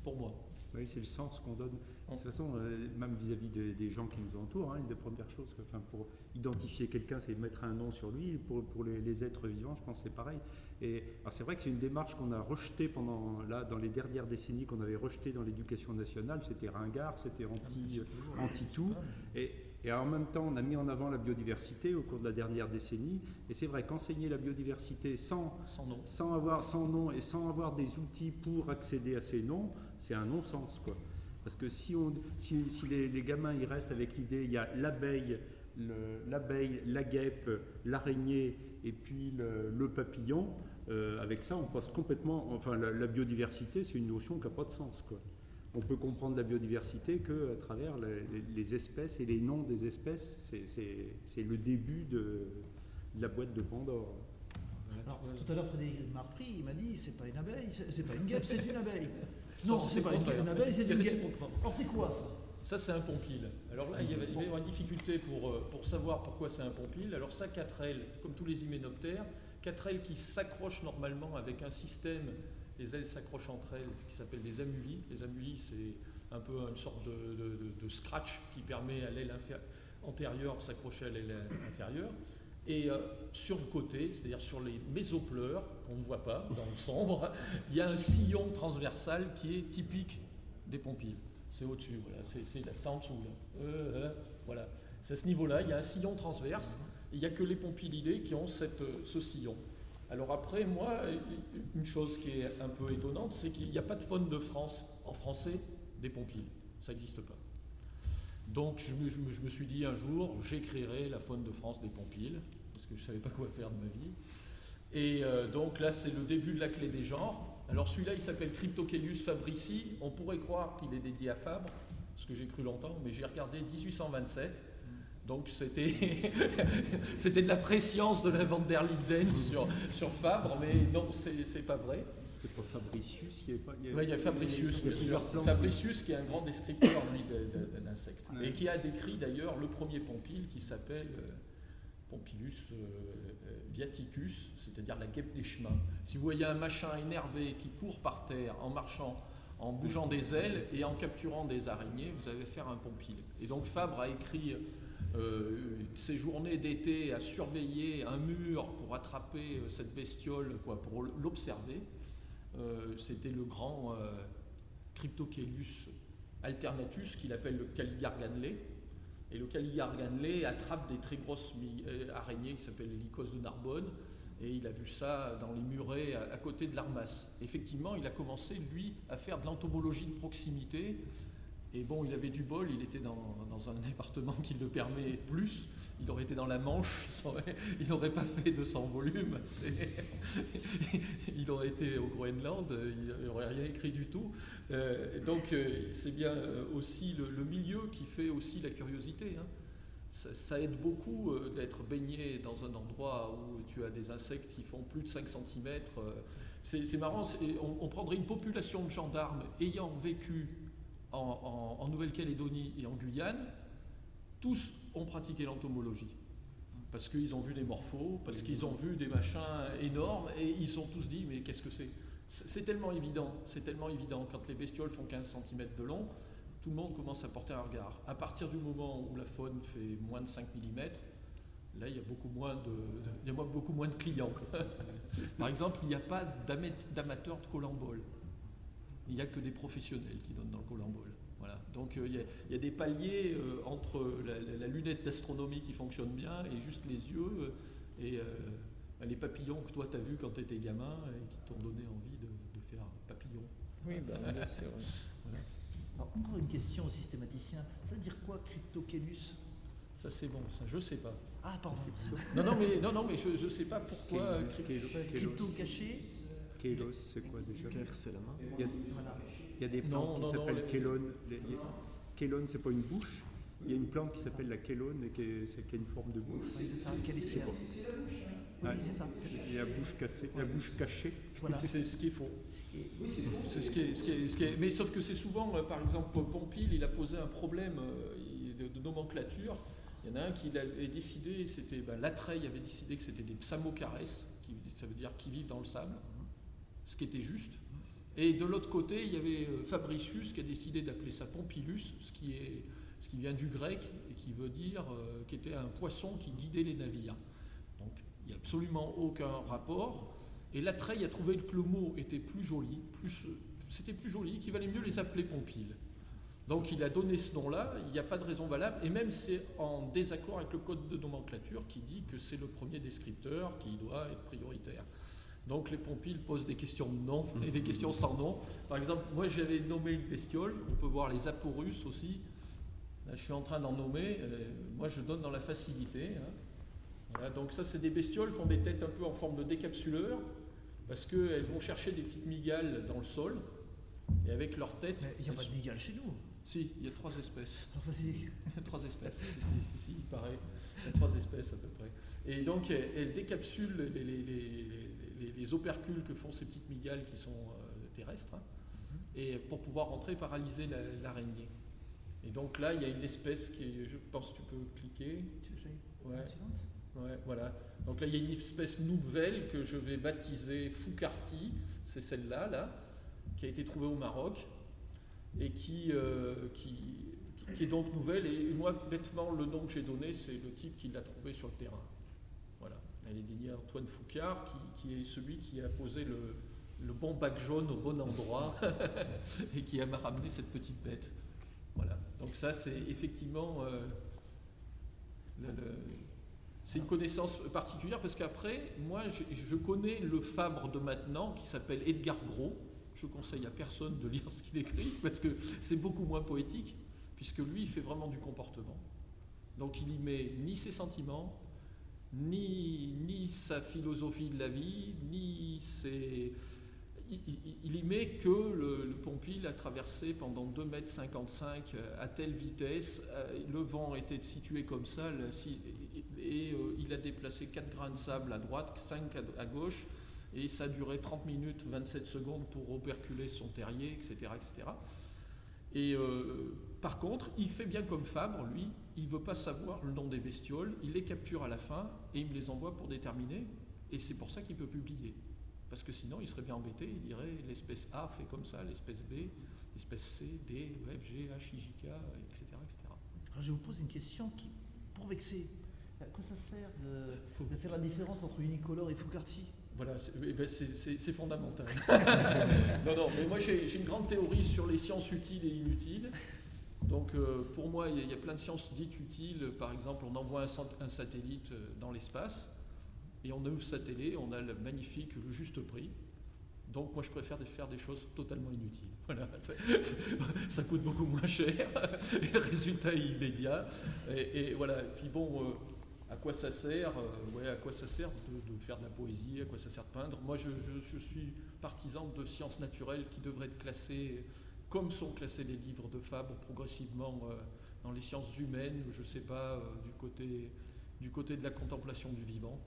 pour moi. Oui, c'est le sens qu'on donne. De toute façon, même vis-à-vis des gens qui nous entourent, une des premières choses, pour identifier quelqu'un, c'est mettre un nom sur lui. Pour les êtres vivants, je pense que c'est pareil. Et alors c'est vrai que c'est une démarche qu'on a rejetée dans les dernières décennies, qu'on avait rejetée dans l'éducation nationale. C'était ringard, c'était anti-tout. Et en même temps, on a mis en avant la biodiversité au cours de la dernière décennie. Et c'est vrai qu'enseigner la biodiversité sans nom et sans avoir des outils pour accéder à ces noms, c'est un non-sens, quoi. Parce que si les gamins ils restent avec l'idée, il y a l'abeille, la guêpe, l'araignée et puis le papillon, avec ça on passe complètement, enfin la biodiversité c'est une notion qui n'a pas de sens, quoi. On peut comprendre la biodiversité qu'à travers les espèces et les noms des espèces, c'est le début de la boîte de Pandore. Alors, tout à l'heure, Frédéric Marpry, il m'a dit c'est pas une abeille, c'est pas une guêpe, c'est une abeille. Non, c'est pas une abeille, c'est une guêpe. Alors, c'est quoi ça? Ça, c'est un pompile. Alors là, il va y avoir une difficulté pour savoir pourquoi c'est un pompile. Alors ça, 4 ailes, comme tous les hyménoptères, 4 ailes qui s'accrochent normalement avec un système, les ailes s'accrochent entre elles, ce qui s'appelle des amulis. Les amulis, c'est un peu une sorte de scratch qui permet à l'aile antérieure de s'accrocher à l'aile inférieure. Et sur le côté, c'est-à-dire sur les mésopleurs, qu'on ne voit pas dans le sombre, il y a un sillon transversal qui est typique des pompiles. C'est au-dessus, voilà, c'est en dessous. Là. Voilà. C'est à ce niveau-là, il y a un sillon transverse, et il n'y a que les pompilidés qui ont ce sillon. Alors après, moi, une chose qui est un peu étonnante, c'est qu'il n'y a pas de faune de France, en français, des pompiles. Ça n'existe pas. Donc je me suis dit un jour, j'écrirai la faune de France des pompiles, parce que je ne savais pas quoi faire de ma vie. Et donc là, c'est le début de la clé des genres. Alors celui-là, il s'appelle Cryptocheilus fabrici. On pourrait croire qu'il est dédié à Fabre, ce que j'ai cru longtemps, mais j'ai regardé 1827. Donc c'était de la préscience de la Van der Linden sur Fabre, mais non, c'est pas vrai. C'est pas Fabricius, il y a Fabricius, bien sûr. Fabricius qui est un grand descripteur d'insectes, et qui a décrit d'ailleurs le premier pompile qui s'appelle Pompilus viaticus, c'est-à-dire la guêpe des chemins. Si vous voyez un machin énervé qui court par terre en marchant en bougeant des ailes et en capturant des araignées, vous allez faire un pompil. Et donc Fabre a écrit ses journées d'été à surveiller un mur pour attraper cette bestiole, pour l'observer. C'était le grand Cryptocheilus alternatus qu'il appelle le Caligarganlé. Et le Caligarganlé attrape des très grosses araignées qui s'appellent les lycos de Narbonne. Et il a vu ça dans les murets à côté de l'Armas. Effectivement, il a commencé, lui, à faire de l'entomologie de proximité. Et bon, il avait du bol, il était dans un département qui le permet plus. Il aurait été dans la Manche, il n'aurait pas fait 200 volumes. Il aurait été au Groenland, il n'aurait rien écrit du tout. Donc, c'est bien aussi le milieu qui fait aussi la curiosité. Hein. Ça aide beaucoup d'être baigné dans un endroit où tu as des insectes qui font plus de 5 cm. C'est marrant, on prendrait une population de gendarmes ayant vécu en Nouvelle-Calédonie et en Guyane, tous ont pratiqué l'entomologie. Parce qu'ils ont vu des morphos, parce qu'ils ont vu des machins énormes, et ils se sont tous dit, mais qu'est-ce que c'est ? C'est tellement évident, quand les bestioles font 15 cm de long, tout le monde commence à porter un regard. À partir du moment où la faune fait moins de 5 mm, là, il y a beaucoup moins de clients. Par exemple, il n'y a pas d'amateurs de colambole. Il n'y a que des professionnels qui donnent dans le colambole. Voilà. Donc il y a des paliers entre la lunette d'astronomie qui fonctionne bien et juste les yeux et les papillons que toi tu as vus quand tu étais gamin et qui t'ont donné envie de faire papillon. Oui, bien sûr. Oui. Voilà. Alors, encore une question au systématicien. Ça veut dire quoi, Cryptocheilus ? Ça c'est bon, ça je sais pas. Ah, pardon. Non, mais je sais pas pourquoi. Crypto caché. Kélos, c'est quoi déjà? C'est la main. Il y a des plantes qui s'appellent chélone. Chélone, c'est pas une bouche. Il y a une plante qui s'appelle la chélone et qui a une forme de bouche. Oui, c'est ça, calicère. Oui, c'est ça. Il y a la bouche cachée. Voilà. C'est ce qu'il faut. C'est ce qui est. Mais sauf que c'est souvent, par exemple, Pompile, il a posé un problème de nomenclature. Il y en a un qui avait décidé, c'était Latreille avait décidé que c'était des psamocares, ça veut dire qui vivent dans le sable, ce qui était juste. Et de l'autre côté, il y avait Fabricius qui a décidé d'appeler ça Pompilus, ce qui vient du grec et qui veut dire qui était un poisson qui guidait les navires. Donc il n'y a absolument aucun rapport. Et Latreille a trouvé que le mot était plus joli, c'était plus joli, qu'il valait mieux les appeler Pompiles. Donc il a donné ce nom-là, il n'y a pas de raison valable, et même c'est en désaccord avec le code de nomenclature qui dit que c'est le premier descripteur qui doit être prioritaire. Donc les Pompiles posent des questions de nom et des questions sans nom. Par exemple, moi j'avais nommé une bestiole, on peut voir les Aporus aussi. Là, je suis en train d'en nommer, moi je donne dans la facilité. Hein. Voilà, donc ça c'est des bestioles qui ont des têtes un peu en forme de décapsuleur, parce qu'elles vont chercher des petites migales dans le sol, et avec leur tête... Mais il n'y a pas de migale chez nous. Si, il y a 3 espèces. Alors vas-y. Il y a 3 espèces, si, il paraît. Il y a 3 espèces à peu près. Et donc, elles décapsulent les opercules que font ces petites migales qui sont terrestres, hein, et pour pouvoir rentrer et paralyser l'araignée. Et donc là, il y a une espèce qui est, je pense que tu peux cliquer. Ouais. Ouais, voilà. Donc là, il y a une espèce nouvelle que je vais baptiser Foucarti, c'est celle-là, qui a été trouvée au Maroc et qui est donc nouvelle. Et moi, bêtement, le nom que j'ai donné, c'est le type qui l'a trouvé sur le terrain. Voilà. Elle est dédiée à Antoine Foucard, qui est celui qui a posé le bon bac jaune au bon endroit et qui m'a ramené cette petite bête. Voilà. Donc ça, c'est effectivement... c'est une connaissance particulière parce qu'après, moi, je connais le Fabre de maintenant qui s'appelle Edgar Gros. Je conseille à personne de lire ce qu'il écrit parce que c'est beaucoup moins poétique, puisque lui, il fait vraiment du comportement. Donc il y met ni ses sentiments, ni sa philosophie de la vie, ni ses... Il y met que le Pompile a traversé pendant 2,55 m à telle vitesse, le vent était situé comme ça, et il a déplacé 4 grains de sable à droite, 5 à gauche, et ça a duré 30 minutes, 27 secondes pour operculer son terrier, etc. etc. Et par contre, il fait bien comme Fabre, lui, il ne veut pas savoir le nom des bestioles, il les capture à la fin, et il me les envoie pour déterminer, et c'est pour ça qu'il peut publier. Parce que sinon, il serait bien embêté, il dirait l'espèce A fait comme ça, l'espèce B, l'espèce C, D, F, G, H, I, J, K, etc. etc. Alors je vous pose une question qui, pour vexer, à quoi ça sert de faire la différence entre unicolore et Foucaulty? Voilà, c'est fondamental. Non, mais moi j'ai une grande théorie sur les sciences utiles et inutiles. Donc pour moi, il y a plein de sciences dites utiles. Par exemple, on envoie un satellite dans l'espace et on ouvre sa télé, on a le magnifique, le juste prix. Donc moi je préfère faire des choses totalement inutiles. Voilà, ça coûte beaucoup moins cher et le résultat est immédiat. Et voilà, et puis bon, à quoi ça sert à quoi ça sert de faire de la poésie, à quoi ça sert de peindre. Moi je suis partisan de sciences naturelles qui devraient être classées comme sont classés les livres de Fabre progressivement dans les sciences humaines, je ne sais pas, du côté de la contemplation du vivant.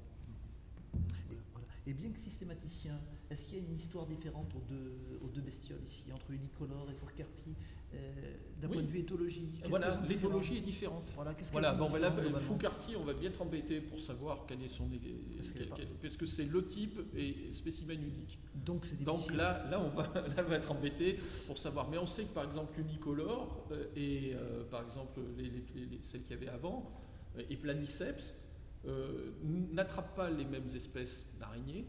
Et bien que systématicien, est-ce qu'il y a une histoire différente aux deux bestioles ici, entre unicolore et Foucaulty, d'un point de vue éthologie? Voilà, l'éthologie est différente. Voilà, bon, là, Foucaulty, on va bien être embêté pour savoir quel est son... parce que c'est le type et spécimen unique. Donc c'est difficile. Donc là, on va être embêté pour savoir. Mais on sait que par exemple unicolore et par exemple celles qu'il y avait avant, et Planiceps, n'attrapent pas les mêmes espèces d'araignées,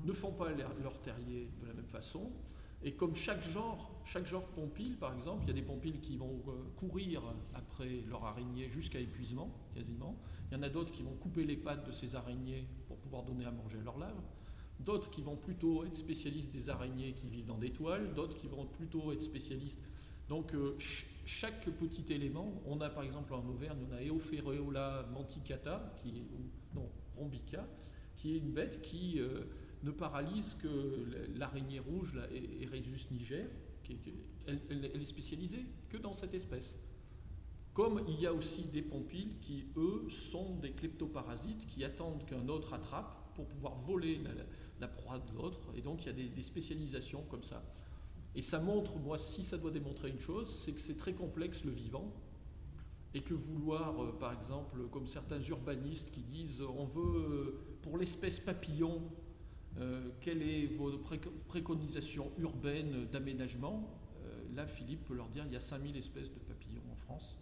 ne font pas leur terrier de la même façon, et comme chaque genre pompile, par exemple, il y a des pompiles qui vont courir après leur araignée jusqu'à épuisement, quasiment. Il y en a d'autres qui vont couper les pattes de ces araignées pour pouvoir donner à manger à leur larve. D'autres qui vont plutôt être spécialistes des araignées qui vivent dans des toiles, d'autres qui vont plutôt être spécialistes. Donc chaque petit élément, on a par exemple en Auvergne, on a Eophereola manticata, rombica, qui est une bête qui ne paralyse que l'araignée rouge, la Eresus niger, elle est spécialisée que dans cette espèce. Comme il y a aussi des pompiles qui, eux, sont des kleptoparasites qui attendent qu'un autre attrape pour pouvoir voler la proie de l'autre, et donc il y a des spécialisations comme ça. Et ça montre, moi, si ça doit démontrer une chose, c'est que c'est très complexe le vivant, et que vouloir, par exemple, comme certains urbanistes qui disent on veut, pour l'espèce papillon, quelle est votre préconisation urbaine d'aménagement? Là, Philippe peut leur dire il y a 5000 espèces de papillons en France.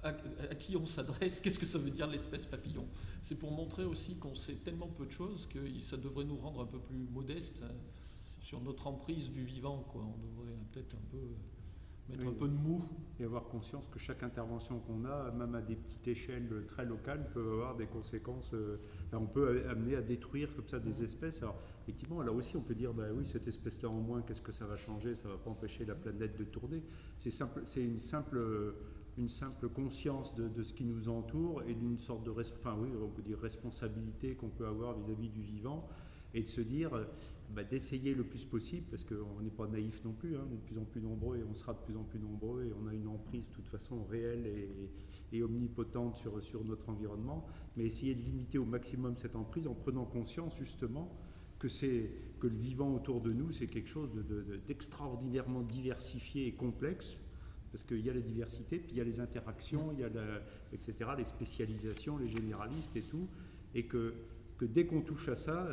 À qui on s'adresse? Qu'est-ce que ça veut dire l'espèce papillon? C'est pour montrer aussi qu'on sait tellement peu de choses que ça devrait nous rendre un peu plus modestes sur notre emprise du vivant, quoi. On devrait peut-être un peu mettre un peu de mou. Et avoir conscience que chaque intervention qu'on a, même à des petites échelles très locales, peut avoir des conséquences. On peut amener à détruire comme ça des espèces. Alors, effectivement, là aussi, on peut dire, oui, cette espèce-là en moins, qu'est-ce que ça va changer? Ça ne va pas empêcher la planète de tourner. C'est une simple conscience de ce qui nous entoure et d'une sorte de on peut dire responsabilité qu'on peut avoir vis-à-vis du vivant, et de se dire d'essayer le plus possible, parce qu'on n'est pas naïf non plus, on est de plus en plus nombreux et on sera de plus en plus nombreux, et on a une emprise de toute façon réelle et omnipotente sur notre environnement, mais essayer de limiter au maximum cette emprise en prenant conscience justement que le vivant autour de nous, c'est quelque chose d'extraordinairement diversifié et complexe, parce qu'il y a la diversité, puis il y a les interactions, il y a etc., les spécialisations, les généralistes et tout, et que dès qu'on touche à ça,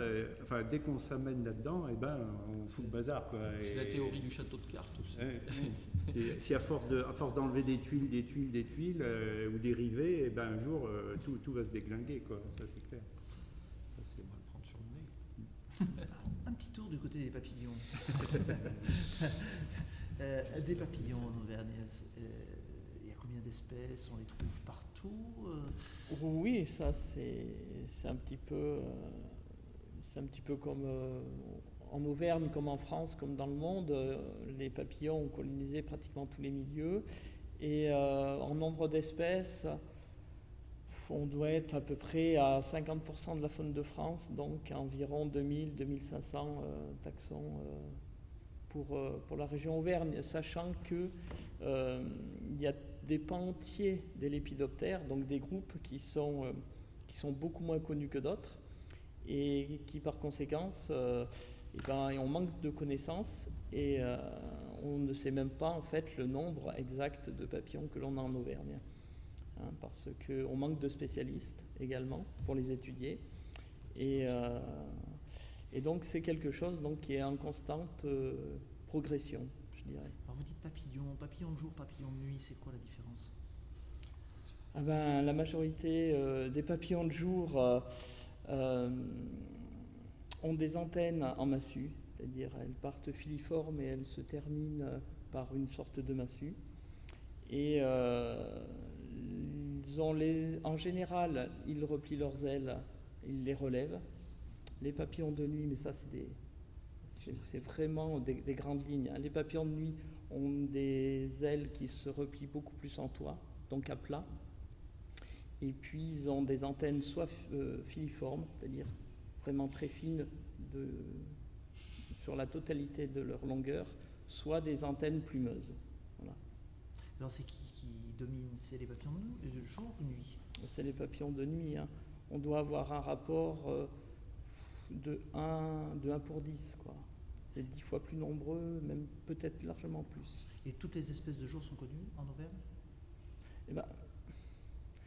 dès qu'on s'amène là-dedans, on fout le bazar, quoi. C'est la théorie du château de cartes aussi. Si à force d'enlever des tuiles ou des rivets, un jour, tout va se déglinguer, quoi. Ça, c'est clair. Ça, on va le prendre sur le nez. Un petit tour du côté des papillons. Des papillons en Auvergne, il y a combien d'espèces? On les trouve partout? Oui, ça c'est un petit peu comme en Auvergne, comme en France, comme dans le monde. Les papillons ont colonisé pratiquement tous les milieux. Et en nombre d'espèces, on doit être à peu près à 50% de la faune de France, donc environ 2000-2500 taxons pour la région Auvergne, sachant que il y a des pans entiers des lépidoptères, donc des groupes qui sont beaucoup moins connus que d'autres, et qui par conséquent on manque de connaissances, et on ne sait même pas en fait le nombre exact de papillons que l'on a en Auvergne, parce qu'on manque de spécialistes également pour les étudier, et Et donc c'est quelque chose donc, qui est en constante progression, je dirais. Alors vous dites papillon de jour, papillon de nuit, c'est quoi la différence? Ah ben, la majorité des papillons de jour ont des antennes en massue, c'est-à-dire elles partent filiformes et elles se terminent par une sorte de massue. Et en général, ils replient leurs ailes, ils les relèvent. Les papillons de nuit, mais ça c'est vraiment des grandes lignes. Les papillons de nuit ont des ailes qui se replient beaucoup plus en toit, donc à plat. Et puis ils ont des antennes soit filiformes, c'est-à-dire vraiment très fines sur la totalité de leur longueur, soit des antennes plumeuses. Voilà. Alors c'est qui domine? C'est les papillons de jour ou de nuit? C'est les papillons de nuit. Hein. On doit avoir un rapport de 1 pour 10, quoi. C'est 10 fois plus nombreux, même peut-être largement plus. Et toutes les espèces de jour sont connues en Auvergne? Eh ben,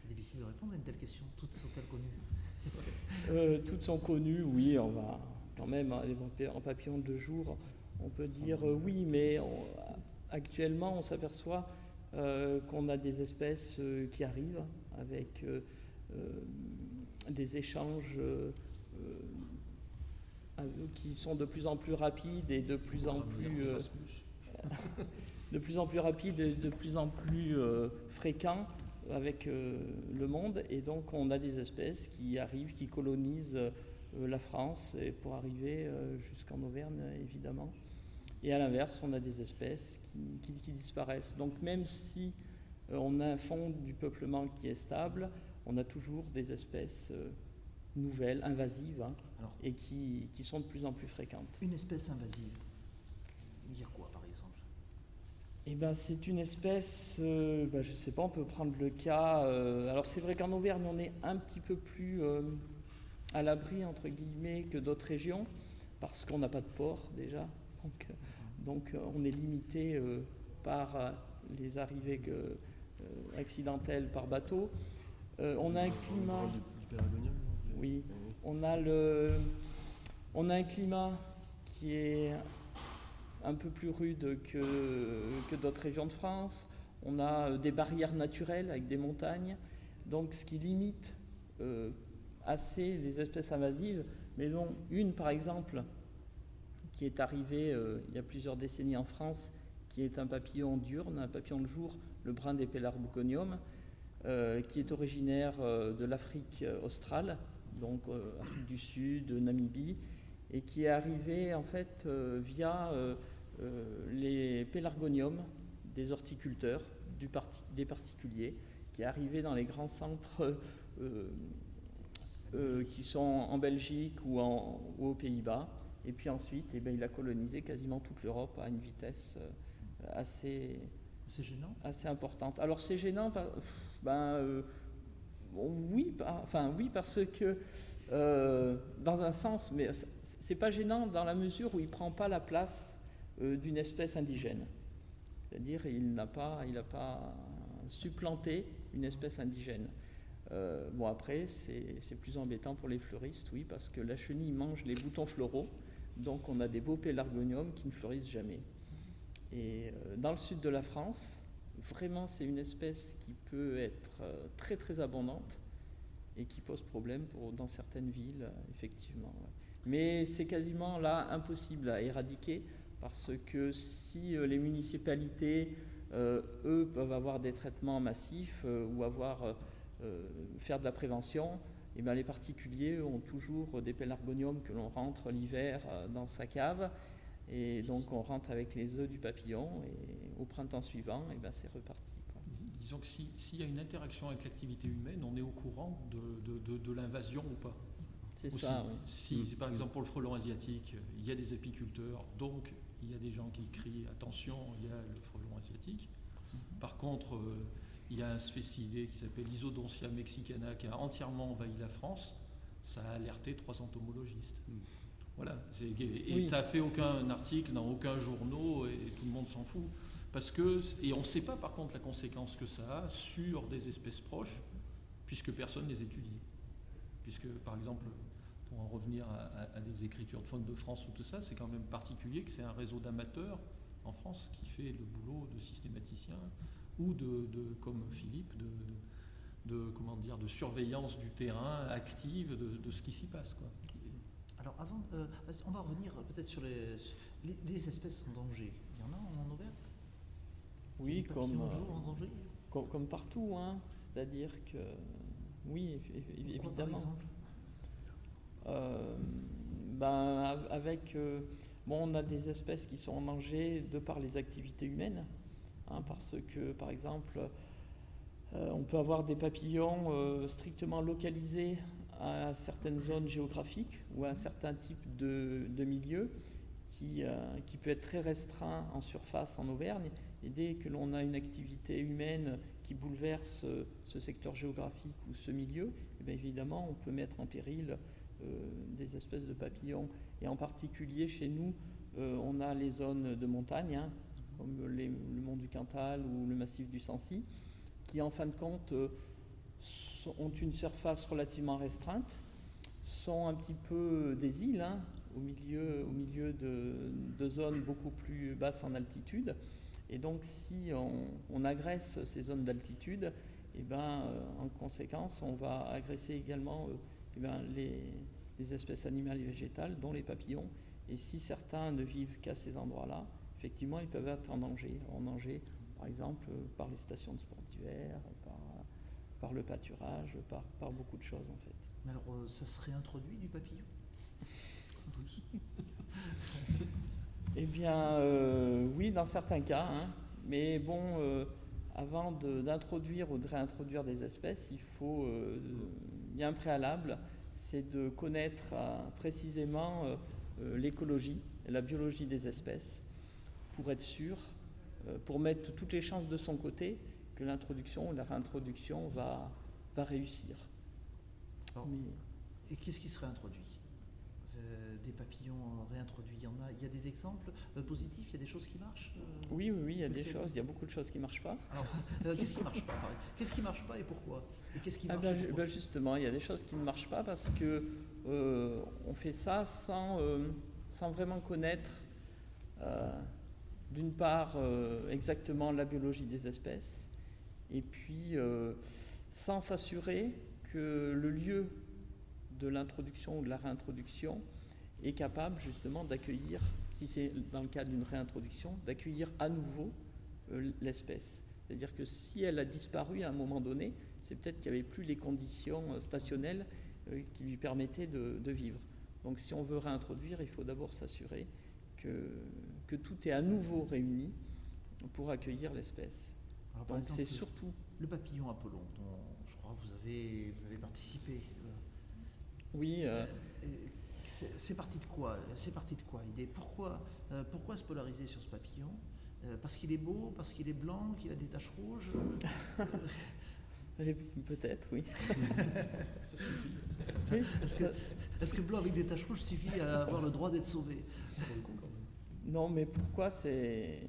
C'est difficile de répondre à une telle question. Toutes sont-elles connues? Toutes sont connues, oui. On va quand même, en papillons de jour, on peut dire oui, mais actuellement, on s'aperçoit qu'on a des espèces qui arrivent avec des échanges qui sont de plus en plus rapides et de plus en plus rapides et de plus en plus fréquents avec le monde. Et donc on a des espèces qui arrivent, qui colonisent la France et pour arriver jusqu'en Auvergne évidemment. Et à l'inverse, on a des espèces qui disparaissent. Donc même si on a un fond du peuplement qui est stable, on a toujours des espèces nouvelles, invasives, hein, et qui sont de plus en plus fréquentes. Une espèce invasive, dire quoi par exemple? Eh ben, c'est une espèce, je ne sais pas, on peut prendre le cas. Alors c'est vrai qu'en Auvergne, on est un petit peu plus à l'abri, entre guillemets, que d'autres régions, parce qu'on n'a pas de port déjà. Donc on est limité par les arrivées accidentelles par bateau. On a un climat. Oui, on a un climat qui est un peu plus rude que d'autres régions de France. On a des barrières naturelles avec des montagnes, donc ce qui limite assez les espèces invasives. Mais dont une, par exemple, qui est arrivée il y a plusieurs décennies en France, qui est un papillon diurne, un papillon de jour, le brun des Pelargonium, qui est originaire de l'Afrique australe, donc Afrique du Sud, Namibie, et qui est arrivé en fait via les pélargoniums des horticulteurs, des particuliers, qui est arrivé dans les grands centres qui sont en Belgique ou aux Pays-Bas, et puis ensuite il a colonisé quasiment toute l'Europe à une vitesse assez importante. Alors c'est gênant, oui, parce que dans un sens, mais c'est pas gênant dans la mesure où il prend pas la place d'une espèce indigène. C'est-à-dire il n'a pas supplanté une espèce indigène. Après c'est plus embêtant pour les fleuristes, oui, parce que la chenille mange les boutons floraux, donc on a des beaux pélargoniums qui ne fleurissent jamais. Et dans le sud de la France, vraiment c'est une espèce qui peut être très très abondante et qui pose problème dans certaines villes, effectivement. Ouais. Mais c'est quasiment là impossible à éradiquer, parce que si les municipalités, eux, peuvent avoir des traitements massifs ou faire de la prévention, et bien les particuliers ont toujours des pélargoniums que l'on rentre l'hiver dans sa cave, et donc on rentre avec les œufs du papillon, et au printemps suivant, et ben c'est reparti. Quoi. Disons que s'il y a une interaction avec l'activité humaine, on est au courant de l'invasion ou pas. C'est aussi, ça, oui. Si, par exemple, pour le frelon asiatique, il y a des apiculteurs, donc il y a des gens qui crient « attention, il y a le frelon asiatique ». Par contre, il y a un spécidé qui s'appelle Isodoncia mexicana qui a entièrement envahi la France. Ça a alerté 3 entomologistes. Voilà. Et ça n'a fait aucun article dans aucun journal et tout le monde s'en fout. Et on ne sait pas par contre la conséquence que ça a sur des espèces proches, puisque personne ne les étudie. Puisque par exemple, pour en revenir à des écritures de Faune de France ou tout ça, c'est quand même particulier que c'est un réseau d'amateurs en France qui fait le boulot de systématicien ou comme Philippe, de surveillance du terrain active de ce qui s'y passe, quoi. Alors avant, on va revenir peut-être sur les espèces en danger. Il y en a en Auvergne? Oui, Les papillons jouent en danger? comme partout, hein. C'est-à-dire que, oui, Quoi, par évidemment. exemple? On a des espèces qui sont en danger de par les activités humaines, hein, parce que, par exemple, on peut avoir des papillons strictement localisés à certaines zones géographiques ou à un certain type de milieu qui peut être très restreint en surface en Auvergne. Et dès que l'on a une activité humaine qui bouleverse ce secteur géographique ou ce milieu, eh bien évidemment, on peut mettre en péril des espèces de papillons. Et en particulier, chez nous, on a les zones de montagne, hein, comme le mont du Cantal ou le massif du Sancy, qui en fin de compte ont une surface relativement restreinte, sont un petit peu des îles, hein, au milieu de zones beaucoup plus basses en altitude. Et donc si on agresse ces zones d'altitude, eh ben, en conséquence, on va agresser également les espèces animales et végétales, dont les papillons. Et si certains ne vivent qu'à ces endroits-là, effectivement, ils peuvent être en danger, par exemple, par les stations de sport d'hiver, par le pâturage, par beaucoup de choses en fait. Mais alors, ça serait introduit du papillon? Eh bien, oui, dans certains cas, hein. Mais bon, avant d'introduire ou de réintroduire des espèces, il y a un préalable, c'est de connaître précisément l'écologie et la biologie des espèces pour être sûr, pour mettre toutes les chances de son côté que l'introduction ou la réintroduction va réussir. Alors, et qu'est-ce qui serait introduit? Des papillons réintroduits, il y a des exemples positifs, il y a des choses qui marchent? Oui, il y a il y a beaucoup de choses qui ne marchent pas. Alors, qu'est-ce qui ne marche pas, pareil? Qu'est-ce qui ne marche pas et pourquoi? Et qu'est-ce qui marche et pourquoi? Justement, il y a des choses qui ne marchent pas parce que on fait ça sans vraiment connaître, d'une part, exactement la biologie des espèces, et puis sans s'assurer que le lieu de l'introduction ou de la réintroduction est capable justement d'accueillir, si c'est dans le cas d'une réintroduction, d'accueillir à nouveau l'espèce. C'est-à-dire que si elle a disparu à un moment donné, c'est peut-être qu'il n'y avait plus les conditions stationnelles qui lui permettaient de vivre. Donc si on veut réintroduire, il faut d'abord s'assurer que tout est à nouveau réuni pour accueillir l'espèce. Alors, donc exemple, c'est surtout... Le papillon Apollon, dont je crois que vous avez participé. Oui. C'est parti de quoi? L'idée? Pourquoi se polariser sur ce papillon? Parce qu'il est beau, parce qu'il est blanc, qu'il a des taches rouges? Peut-être, oui. Ça suffit. Oui, Est-ce que blanc avec des taches rouges suffit à avoir le droit d'être sauvé? Ça vaut le coup quand même. Non, mais pourquoi c'est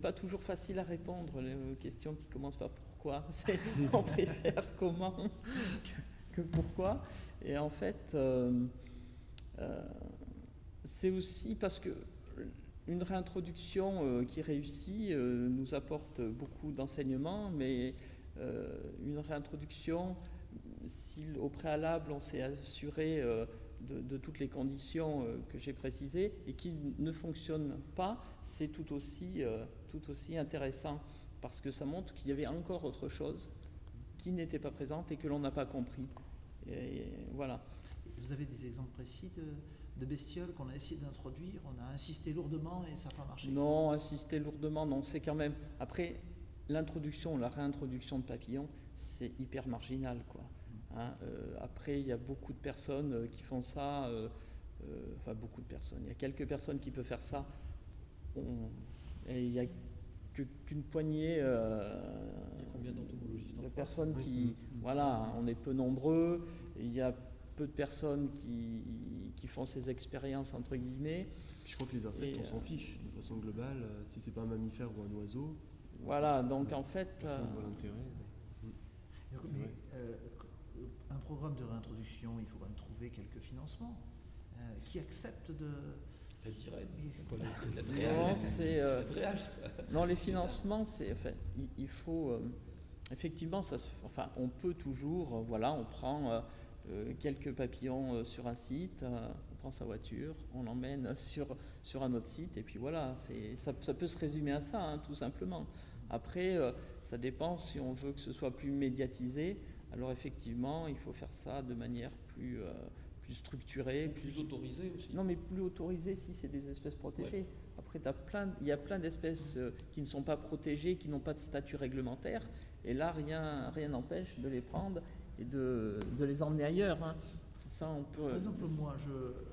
pas toujours facile à répondre, les questions qui commencent par pourquoi. On préfère comment que pourquoi. Et en fait, c'est aussi parce que une réintroduction qui réussit nous apporte beaucoup d'enseignements, mais une réintroduction, si au préalable on s'est assuré de toutes les conditions que j'ai précisées et qui ne fonctionnent pas, c'est tout aussi intéressant parce que ça montre qu'il y avait encore autre chose qui n'était pas présente et que l'on n'a pas compris. Et voilà. Vous avez des exemples précis de bestioles qu'on a essayé d'introduire, on a insisté lourdement et ça n'a pas marché? Non, insister lourdement, non, c'est quand même... Après, l'introduction, la réintroduction de papillons, c'est hyper marginal, quoi. Hein, après, il y a beaucoup de personnes qui font ça, enfin beaucoup de personnes, il y a quelques personnes qui peuvent faire ça, et il n'y a qu'une poignée Il y a combien d'entomologistes en de France? personnes qui... Voilà, on est peu nombreux, il y a peu de personnes qui font ces expériences, entre guillemets. Puis je crois que les insectes, on s'en fiche de façon globale, si c'est pas un mammifère ou un oiseau. Voilà, donc en fait... Personne ne voit l'intérêt. Mais un programme de réintroduction, il faut quand même trouver quelques financements. Qui acceptent de... La dirette. C'est de la Non, tréage. c'est, C'est la tréage, ça. Non, les financements, il faut effectivement, on peut toujours, voilà, on prend quelques papillons sur un site, on prend sa voiture, on l'emmène sur un autre site, et puis voilà, ça peut se résumer à ça, hein, tout simplement. Après, ça dépend si on veut que ce soit plus médiatisé. Alors effectivement, il faut faire ça de manière plus structurée, Plus autorisé aussi. non, mais plus autorisé si c'est des espèces protégées. Ouais. Après, il y a plein d'espèces qui ne sont pas protégées, qui n'ont pas de statut réglementaire. Et là, rien n'empêche de les prendre et de les emmener ailleurs, hein. Ça, on peut... Par exemple, moi,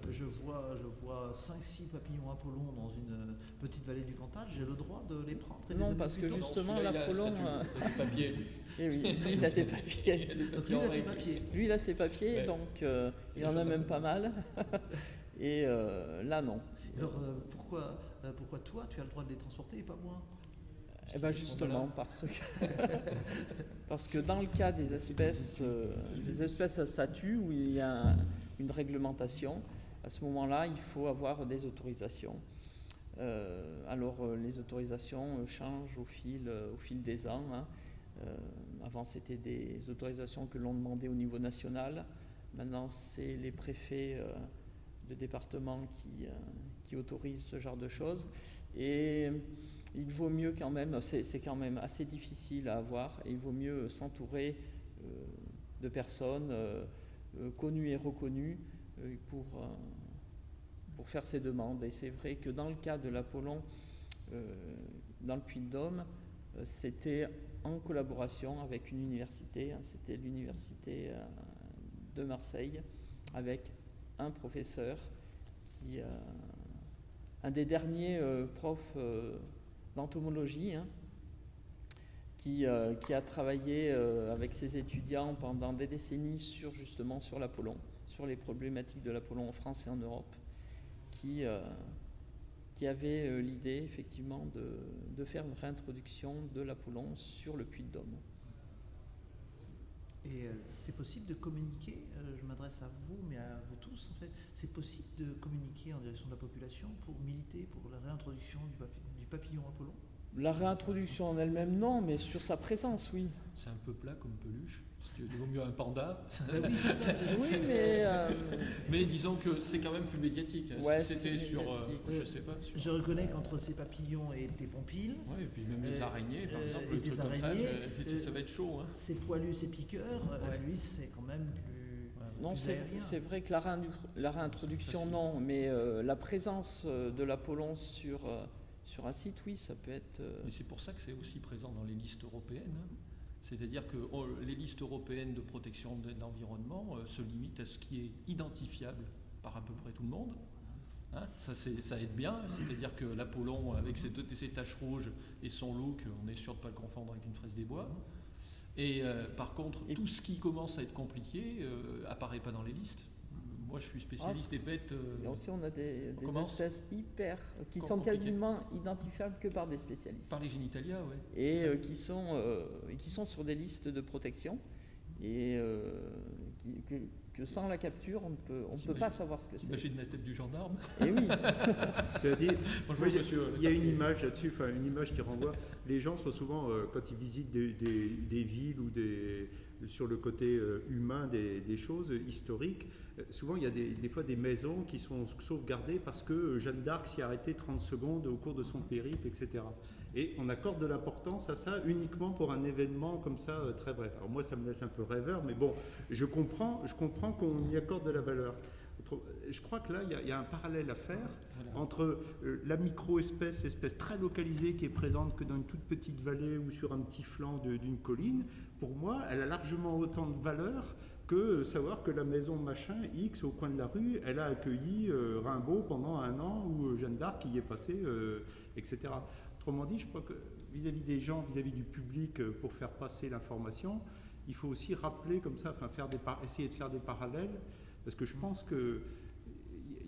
je vois 5-6 papillons Apollon dans une petite vallée du Cantal, j'ai le droit de les prendre et de les Non, amener parce que plus tôt. justement, Celui-là, il a un l'Apollon... statut de papier, lui. Eh oui, lui, il a des papiers. Il a des Donc papiers lui, en il a ses règle. papiers. Lui, il a ses papiers, Ouais. donc il y a en a jamais. même pas mal. Et là, non. Alors, pourquoi toi, tu as le droit de les transporter et pas moi? Eh bien justement, parce que dans le cas des espèces à statut où il y a une réglementation, à ce moment-là, il faut avoir des autorisations. Alors les autorisations changent au fil des ans, hein. Avant, c'était des autorisations que l'on demandait au niveau national. Maintenant, c'est les préfets de département qui autorisent ce genre de choses. Et il vaut mieux quand même, c'est quand même assez difficile à avoir, et il vaut mieux s'entourer de personnes connues et reconnues pour faire ces demandes. Et c'est vrai que dans le cas de l'Apollon, dans le Puy-de-Dôme, c'était en collaboration avec une université, hein, c'était l'université de Marseille, avec un professeur un des derniers profs d'entomologie, hein, qui a travaillé avec ses étudiants pendant des décennies sur l'Apollon, sur les problématiques de l'Apollon en France et en Europe, qui avait l'idée effectivement de faire une réintroduction de l'Apollon sur le Puy-de-Dôme. Et c'est possible de communiquer, je m'adresse à vous, mais à vous tous en fait, c'est possible de communiquer en direction de la population pour militer pour la réintroduction du papillon Apollon? La réintroduction en elle-même, non, mais sur sa présence, oui. C'est un peu plat comme peluche. Il vaut mieux un panda. Oui, c'est ça. Oui, mais... Mais disons que c'est quand même plus médiatique. Ouais, Si c'était c'est sur, médiatique. je sais pas. Je reconnais qu'entre ces papillons et tes pompiles, Ouais, et puis même les araignées, par exemple, et le des truc comme ça, araignées, ça va être chaud. Hein. ces poilus, ces piqueurs, Ouais. lui c'est quand même plus... Non, plus c'est aérien. vrai que la réintroduction, Facile. non, mais la présence de l'Apollon sur un site, oui, ça peut être... Mais c'est pour ça que c'est aussi présent dans les listes européennes. Hein. C'est-à-dire que les listes européennes de protection de l'environnement se limitent à ce qui est identifiable par à peu près tout le monde. Hein, ça aide bien, c'est-à-dire que l'Apollon, avec ses taches rouges et son look, on est sûr de ne pas le confondre avec une fraise des bois. Et par contre, tout ce qui commence à être compliqué apparaît pas dans les listes. Moi, je suis spécialiste des bêtes. Et aussi, on a des commence espèces qui sont compliqué. quasiment identifiables que par des spécialistes. Par les génitalia, oui. Et qui sont sur des listes de protection. Et que sans la capture, on ne peut pas savoir ce que c'est. T'imagines la tête du gendarme? Et oui. C'est-à-dire, Bonjour, monsieur. il y a une image là-dessus, enfin une image qui renvoie. Les gens sont souvent, quand ils visitent des villes ou sur le côté humain des choses historiques, souvent il y a des fois des maisons qui sont sauvegardées parce que Jeanne d'Arc s'y est arrêtée 30 secondes au cours de son périple, etc. Et on accorde de l'importance à ça uniquement pour un événement comme ça très bref. Alors moi ça me laisse un peu rêveur, mais bon, je comprends qu'on y accorde de la valeur. Je crois que là, il y a un parallèle à faire entre la micro-espèce très localisée qui est présente que dans une toute petite vallée ou sur un petit flanc d'une colline. Pour moi, elle a largement autant de valeur que savoir que la maison machin X au coin de la rue, elle a accueilli Rimbaud pendant 1 an ou Jeanne d'Arc qui y est passée, etc. Autrement dit, je crois que vis-à-vis des gens, vis-à-vis du public, pour faire passer l'information, il faut aussi rappeler comme ça, enfin essayer de faire des parallèles. Parce que je pense qu'il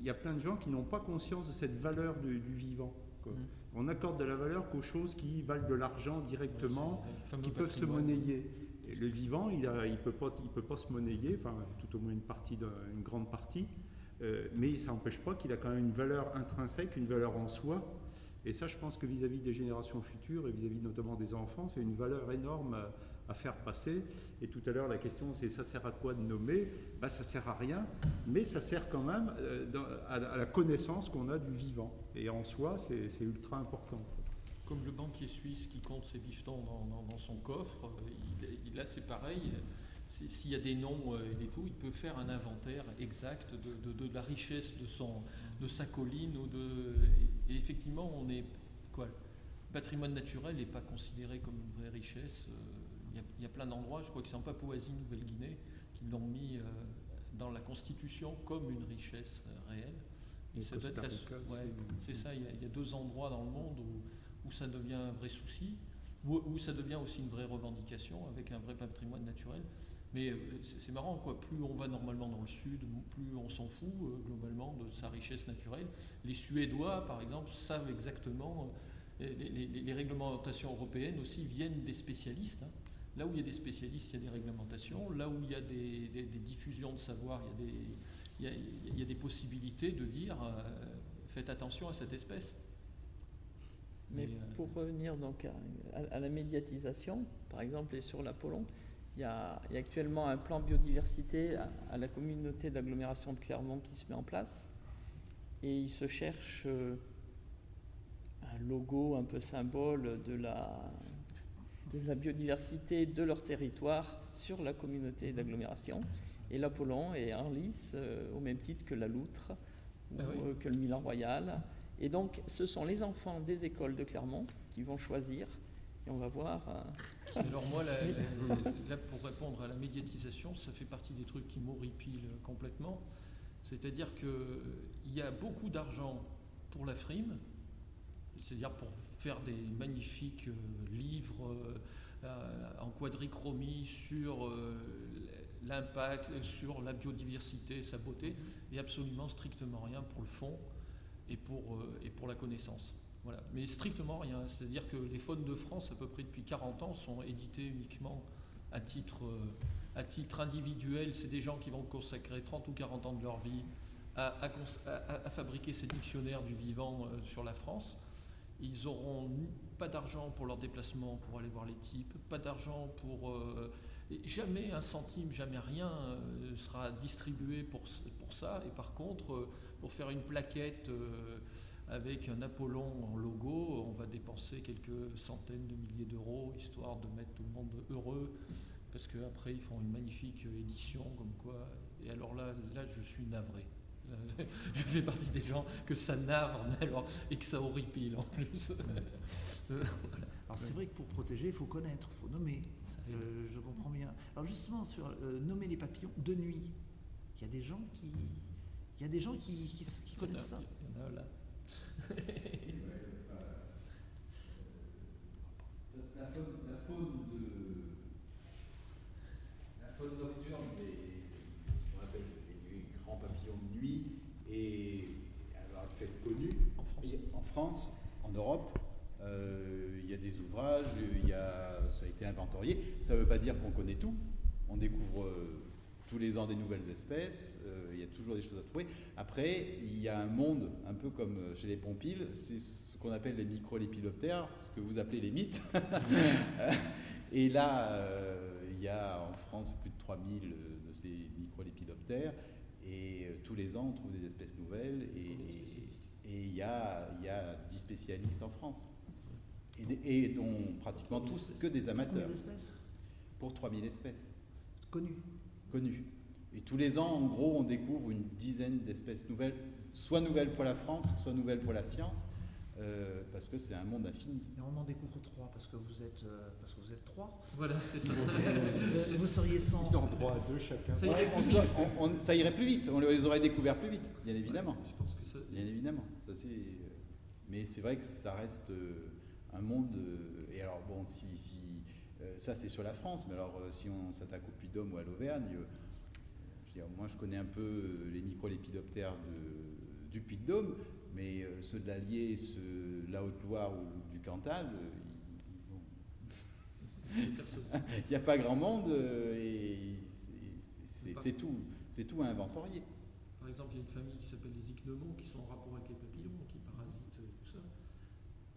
y a plein de gens qui n'ont pas conscience de cette valeur du vivant. Quoi. On accorde de la valeur qu'aux choses qui valent de l'argent directement, qui peuvent se monnayer. Le vivant, il peut pas se monnayer, enfin tout au moins une grande partie, mais ça n'empêche pas qu'il a quand même une valeur intrinsèque, une valeur en soi. Et ça, je pense que vis-à-vis des générations futures et vis-à-vis notamment des enfants, c'est une valeur énorme à faire passer. Et tout à l'heure, la question, c'est ça sert à quoi de nommer? Ça sert à rien, mais ça sert quand même à la connaissance qu'on a du vivant. Et en soi, c'est ultra important. Comme le banquier suisse qui compte ses bifetons dans son coffre, là c'est pareil. S'il y a des noms et tout, il peut faire un inventaire exact de la richesse de sa colline. Et effectivement, le patrimoine naturel n'est pas considéré comme une vraie richesse. Il y a plein d'endroits, je crois que c'est en Papouasie, Nouvelle-Guinée, qui l'ont mis dans la Constitution comme une richesse réelle. Et ça doit être c'est ça, il y a 2 endroits dans le monde où ça devient un vrai souci, où ça devient aussi une vraie revendication avec un vrai patrimoine naturel. Mais c'est marrant, quoi. Plus on va normalement dans le sud, plus on s'en fout globalement de sa richesse naturelle. Les Suédois, par exemple, savent exactement. Les réglementations européennes aussi viennent des spécialistes. Hein. Là où il y a des spécialistes, il y a des réglementations. Là où il y a des diffusions de savoir, il y a des possibilités de dire faites attention à cette espèce. Mais pour revenir donc à la médiatisation, par exemple, et sur l'Apollon, il y a actuellement un plan biodiversité à la communauté d'agglomération de Clermont qui se met en place. Et il se cherche un logo un peu symbole de la biodiversité de leur territoire sur la communauté d'agglomération. Et l'Apollon est en lice au même titre que la loutre, que le Milan Royal. Et donc, ce sont les enfants des écoles de Clermont qui vont choisir. Et on va voir. Alors moi, là, pour répondre à la médiatisation, ça fait partie des trucs qui m'horripilent complètement. C'est-à-dire qu'il y a beaucoup d'argent pour la frime, c'est-à-dire pour faire des magnifiques livres en quadrichromie sur l'impact, sur la biodiversité, sa beauté, et absolument strictement rien pour le fond et pour la connaissance. Voilà. Mais strictement rien. C'est-à-dire que les Faunes de France, à peu près depuis 40 ans, sont édités uniquement à titre individuel. C'est des gens qui vont consacrer 30 ou 40 ans de leur vie à fabriquer ces dictionnaires du vivant sur la France. Ils n'auront pas d'argent pour leur déplacement, pour aller voir les types, pas d'argent pour... jamais un centime, jamais rien sera distribué pour ça. Et par contre, pour faire une plaquette avec un Apollon en logo, on va dépenser quelques centaines de milliers d'euros, histoire de mettre tout le monde heureux, parce qu'après ils font une magnifique édition comme quoi. Et alors là je suis navré. Je fais partie des gens que ça navre, et que ça horripile en plus. Alors c'est vrai que pour protéger, il faut connaître, il faut nommer. Je comprends bien. Alors justement, sur nommer les papillons de nuit, il y a des gens qui connaissent ça. Il y en a là. La faune nocturne, ce qu'on appelle les grands papillons de nuit, est à l'heure actuelle connue en France, en Europe. Il y a des ouvrages, ça a été inventorié. Ça ne veut pas dire qu'on connaît tout. On découvre tous les ans des nouvelles espèces. Il y a toujours des choses à trouver. Après, il y a un monde, un peu comme chez les pompiles, c'est ce qu'on appelle les microlépidoptères, ce que vous appelez les mythes. Et là, il y a en France plus de 3000 de ces microlépidoptères. Et tous les ans, on trouve des espèces nouvelles. Et il y a 10 spécialistes en France. Et dont pratiquement tous que des amateurs. Combien d'espèces ? Pour 3000 espèces. Connues. Et tous les ans, en gros, on découvre une dizaine d'espèces nouvelles, soit nouvelles pour la France, soit nouvelles pour la science, parce que c'est un monde infini. Et on en découvre 3 parce que vous êtes 3. Voilà, c'est ça. Vous seriez 100. Ils ont droit à 2 chacun. Ça irait plus vite, on les aurait découverts plus vite, bien évidemment. Ouais, je pense que ça... Bien évidemment. Mais c'est vrai que ça reste un monde. Et alors, bon, ça c'est sur la France, mais alors si on s'attaque au Puy-de-Dôme ou à l'Auvergne, moi je connais un peu les microlépidoptères du Puy-de-Dôme, mais ceux de l'Allier, ceux de la Haute-Loire ou du Cantal, personne. Il n'y a pas grand monde et c'est tout à inventorier. Par exemple, il y a une famille qui s'appelle les ichneumons qui sont en rapport avec les papillons, qui parasitent tout ça.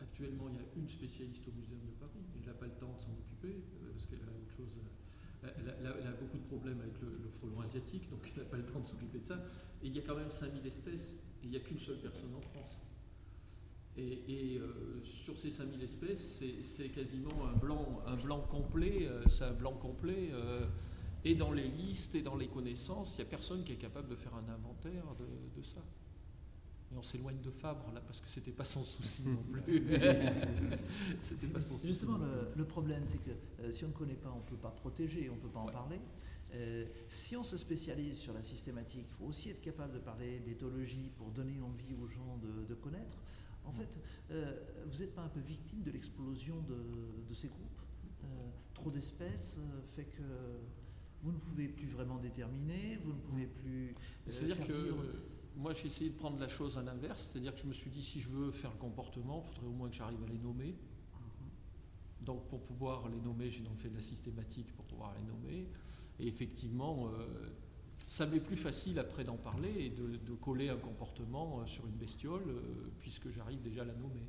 Actuellement, il y a une spécialiste au Muséum de Paris, mais elle n'a pas le temps de s'en occuper parce qu'elle a autre chose. Elle a beaucoup de problèmes avec le frelon asiatique, donc elle n'a pas le temps de s'occuper de ça. Et il y a quand même 5000 espèces, et il n'y a qu'une seule personne en France. Et sur ces 5000 espèces, c'est quasiment un blanc complet, c'est un blanc complet, et dans les listes, et dans les connaissances, il n'y a personne qui est capable de faire un inventaire de ça. Et on s'éloigne de Fabre, là, parce que c'était pas son souci non plus. C'était pas son souci. Justement, le problème, c'est que si on ne connaît pas, on ne peut pas protéger, on ne peut pas en parler. Si on se spécialise sur la systématique, il faut aussi être capable de parler d'éthologie pour donner envie aux gens de connaître. En fait, vous n'êtes pas un peu victime de l'explosion de ces groupes? Trop d'espèces fait que vous ne pouvez plus vraiment déterminer, vous ne pouvez plus. C'est-à-dire que moi, j'ai essayé de prendre la chose à l'inverse, c'est-à-dire que je me suis dit, si je veux faire le comportement, il faudrait au moins que j'arrive à les nommer. Donc, pour pouvoir les nommer, j'ai donc fait de la systématique pour pouvoir les nommer. Et effectivement, ça m'est plus facile après d'en parler et de coller un comportement sur une bestiole, puisque j'arrive déjà à la nommer.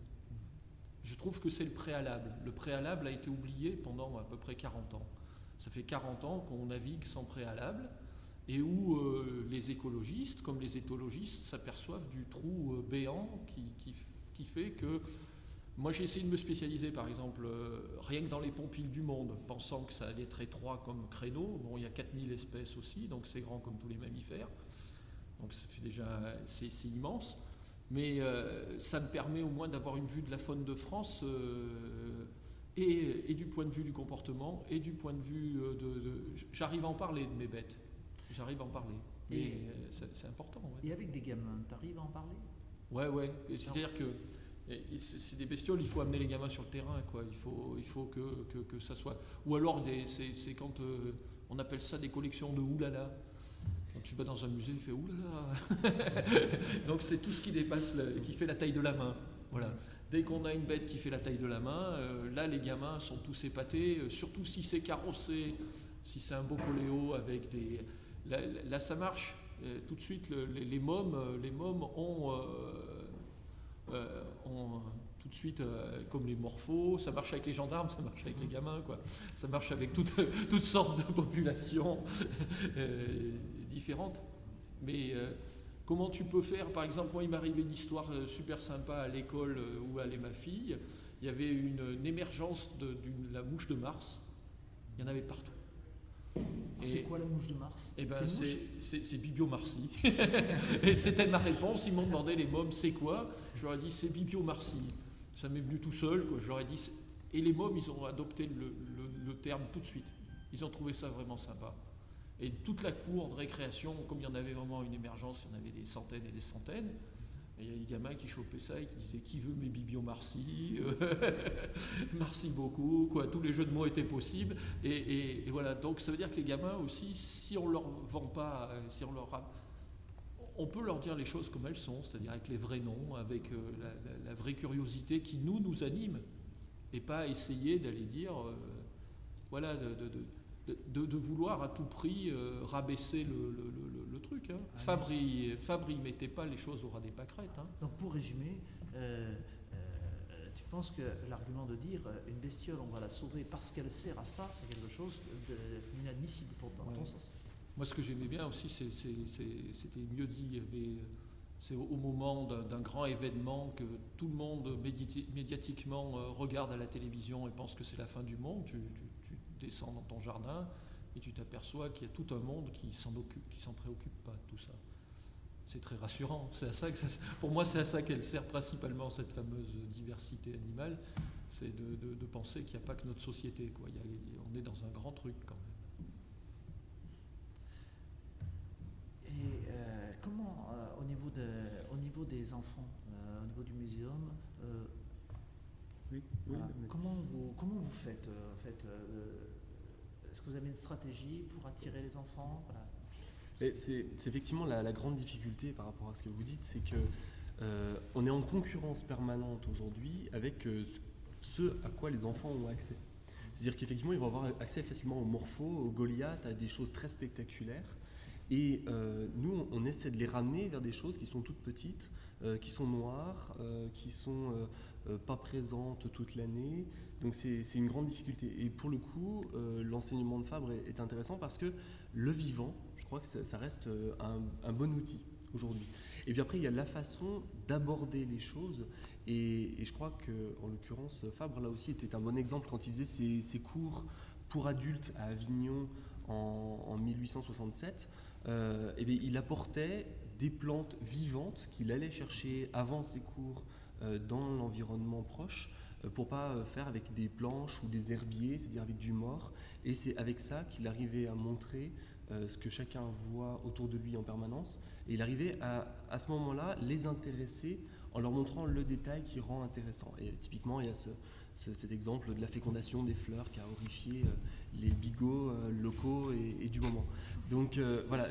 Je trouve que c'est le préalable. Le préalable a été oublié pendant à peu près 40 ans. Ça fait 40 ans qu'on navigue sans préalable et où les écologistes, comme les éthologistes, s'aperçoivent du trou béant qui fait que... Moi, j'ai essayé de me spécialiser, par exemple, rien que dans les pompiles du monde, pensant que ça allait être étroit comme créneau. Bon, il y a 4000 espèces aussi, donc c'est grand comme tous les mammifères. Donc ça fait déjà... c'est immense. Mais ça me permet au moins d'avoir une vue de la faune de France et du point de vue du comportement et du point de vue j'arrive à en parler de mes bêtes. J'arrive à en parler. Et c'est important. Ouais. Et avec des gamins, tu arrives à en parler? Ouais. C'est-à-dire que c'est des bestioles, il faut amener les gamins sur le terrain, quoi. Il faut que ça soit... Ou alors, c'est quand on appelle ça des collections de oulala. Quand tu vas dans un musée, il fait oulala. Donc c'est tout ce qui dépasse, qui fait la taille de la main. Voilà. Dès qu'on a une bête qui fait la taille de la main, là les gamins sont tous épatés, surtout si c'est carrossé, si c'est un beau coléo avec des... Là ça marche. Tout de suite, les mômes ont tout de suite, comme les morphos, ça marche avec les gendarmes, ça marche avec les gamins, quoi. Ça marche avec toutes sortes de populations différentes. Mais comment tu peux faire? Par exemple, moi, il m'arrivait une histoire super sympa à l'école où allait ma fille. Il y avait une émergence de la mouche de Mars. Il y en avait partout. C'est quoi la mouche de Mars? Eh ben, c'est Bibio-Marcy. Et c'était ma réponse. Ils m'ont demandé, les mômes, c'est quoi? Je leur ai dit, c'est Bibio-Marcy. Ça m'est venu tout seul, quoi. Je leur ai dit, et les mômes, ils ont adopté le terme tout de suite. Ils ont trouvé ça vraiment sympa. Et toute la cour de récréation, comme il y en avait vraiment une émergence, il y en avait des centaines et des centaines. Et il y a des gamins qui chopaient ça et qui disaient, qui veut mes Bibio-Marcy? Merci beaucoup, quoi. Tous les jeux de mots étaient possibles. Et voilà, donc ça veut dire que les gamins aussi, si on leur vend pas, on peut leur dire les choses comme elles sont, c'est-à-dire avec les vrais noms, avec la vraie curiosité qui nous anime, et pas essayer d'aller dire, voilà, de vouloir à tout prix rabaisser le truc. Hein. Fabry mettait pas les choses au ras des pâquerettes. Hein. Donc pour résumer, tu penses que l'argument de dire une bestiole, on va la sauver parce qu'elle sert à ça, c'est quelque chose d'inadmissible dans ton sens? Moi, ce que j'aimais bien aussi, c'était mieux dit, c'est au moment d'un grand événement que tout le monde médiatiquement regarde à la télévision et pense que c'est la fin du monde. Tu descends dans ton jardin et tu t'aperçois qu'il y a tout un monde qui s'en préoccupe pas de tout ça. C'est très rassurant. C'est à ça que pour moi, c'est à ça qu'elle sert principalement, cette fameuse diversité animale, c'est de penser qu'il n'y a pas que notre société, quoi. On est dans un grand truc quand même. Et comment, au niveau des enfants, au niveau du muséum, voilà, comment vous faites en fait, est-ce que vous avez une stratégie pour attirer les enfants? Voilà. C'est effectivement la grande difficulté par rapport à ce que vous dites, c'est que on est en concurrence permanente aujourd'hui avec ce à quoi les enfants ont accès. C'est-à-dire qu'effectivement, ils vont avoir accès facilement aux morphos, aux Goliaths, à des choses très spectaculaires. Et nous, on essaie de les ramener vers des choses qui sont toutes petites, qui sont noires, qui sont pas présentes toute l'année. Donc c'est une grande difficulté. Et pour le coup, l'enseignement de Fabre est intéressant parce que le vivant, je crois que ça reste un bon outil aujourd'hui. Et puis après, il y a la façon d'aborder les choses. Et je crois qu'en l'occurrence, Fabre, là aussi, était un bon exemple quand il faisait ses cours pour adultes à Avignon en 1867. Eh bien, il apportait des plantes vivantes qu'il allait chercher avant ses cours dans l'environnement proche pour pas faire avec des planches ou des herbiers, c'est-à-dire avec du mort. Et c'est avec ça qu'il arrivait à montrer ce que chacun voit autour de lui en permanence. Et il arrivait à ce moment-là les intéresser en leur montrant le détail qui rend intéressant. Et typiquement, il y a cet exemple de la fécondation des fleurs qui a horrifié les bigots locaux et du moment. Donc voilà,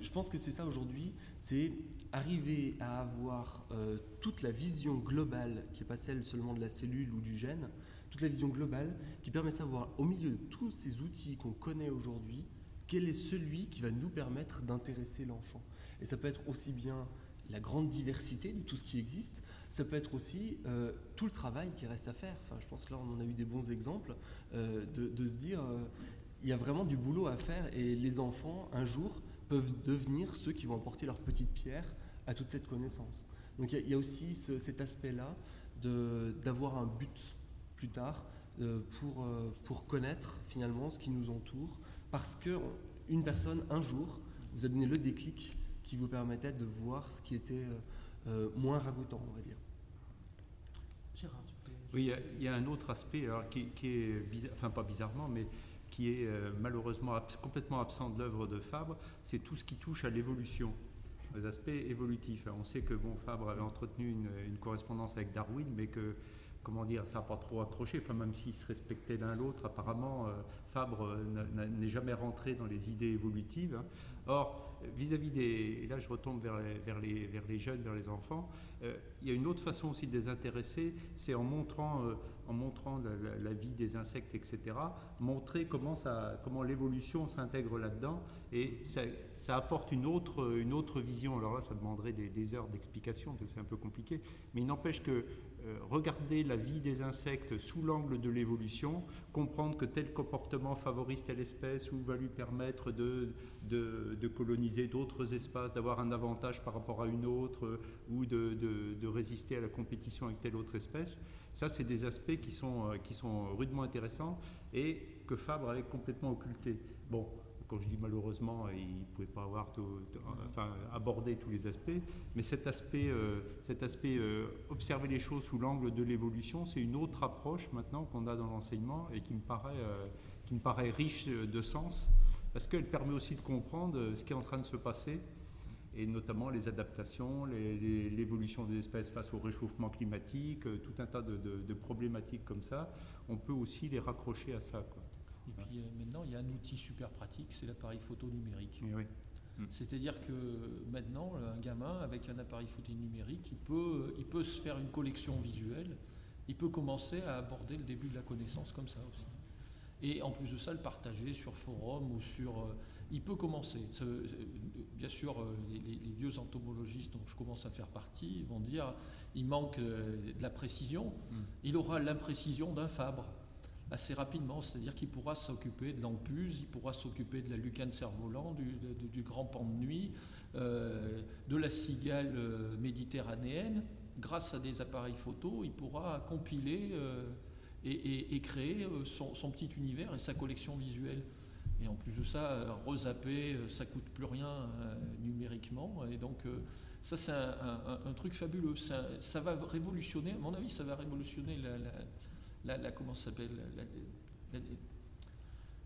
je pense que c'est ça aujourd'hui, c'est arriver à avoir toute la vision globale, qui n'est pas celle seulement de la cellule ou du gène, toute la vision globale qui permet de savoir, au milieu de tous ces outils qu'on connaît aujourd'hui, quel est celui qui va nous permettre d'intéresser l'enfant. Et ça peut être aussi bien la grande diversité de tout ce qui existe, ça peut être aussi tout le travail qui reste à faire. Enfin, je pense que là, on en a eu des bons exemples de se dire, il y a vraiment du boulot à faire et les enfants, un jour, peuvent devenir ceux qui vont apporter leur petite pierre à toute cette connaissance. Donc il y a aussi cet aspect-là d'avoir un but plus tard pour connaître finalement ce qui nous entoure, parce qu'une personne, un jour, vous a donné le déclic qui vous permettait de voir ce qui était moins ragoûtant, on va dire. Gérard, tu peux... Oui, il y a un autre aspect alors, qui est bizarre, enfin pas bizarrement, mais qui est malheureusement complètement absent de l'œuvre de Fabre, c'est tout ce qui touche à l'évolution, les aspects évolutifs. On sait que Fabre avait entretenu une correspondance avec Darwin, mais que, comment dire, ça n'a pas trop accroché. Enfin, même s'ils se respectaient l'un l'autre, apparemment, Fabre n'est jamais rentré dans les idées évolutives. Or, vis-à-vis et là je retombe vers les jeunes, vers les enfants, il y a une autre façon aussi de les intéresser, c'est en montrant la vie des insectes, etc., montrer comment l'évolution s'intègre là-dedans, et ça apporte une autre vision. Alors là, ça demanderait des heures d'explication, parce que c'est un peu compliqué, mais il n'empêche que regarder la vie des insectes sous l'angle de l'évolution, comprendre que tel comportement favorise telle espèce ou va lui permettre de coloniser d'autres espaces, d'avoir un avantage par rapport à une autre, ou de résister à la compétition avec telle autre espèce. Ça, c'est des aspects qui sont rudement intéressants et que Fabre avait complètement occultés. Bon, quand je dis malheureusement, il ne pouvait pas avoir aborder tous les aspects, mais cet aspect observer les choses sous l'angle de l'évolution, c'est une autre approche maintenant qu'on a dans l'enseignement et qui me paraît riche de sens, parce qu'elle permet aussi de comprendre ce qui est en train de se passer, et notamment les adaptations, l'évolution des espèces face au réchauffement climatique, tout un tas de problématiques comme ça. On peut aussi les raccrocher à ça, quoi. Et puis maintenant, il y a un outil super pratique, c'est l'appareil photo numérique. Oui. C'est-à-dire que maintenant, un gamin avec un appareil photo numérique, il peut se faire une collection visuelle, il peut commencer à aborder le début de la connaissance comme ça aussi. Et en plus de ça, le partager sur forum ou sur... il peut commencer. Bien sûr, les vieux entomologistes dont je commence à faire partie vont dire il manque de la précision. Il aura l'imprécision d'un Fabre assez rapidement, c'est-à-dire qu'il pourra s'occuper de l'ampuse, il pourra s'occuper de la lucane cerf-volant, du grand pan de nuit, de la cigale méditerranéenne. Grâce à des appareils photo, il pourra compiler et créer son petit univers et sa collection visuelle. Et en plus de ça, rezapper, ça ne coûte plus rien numériquement. Et donc, ça, c'est un truc fabuleux. Ça va révolutionner, à mon avis, ça va révolutionner comment ça s'appelle,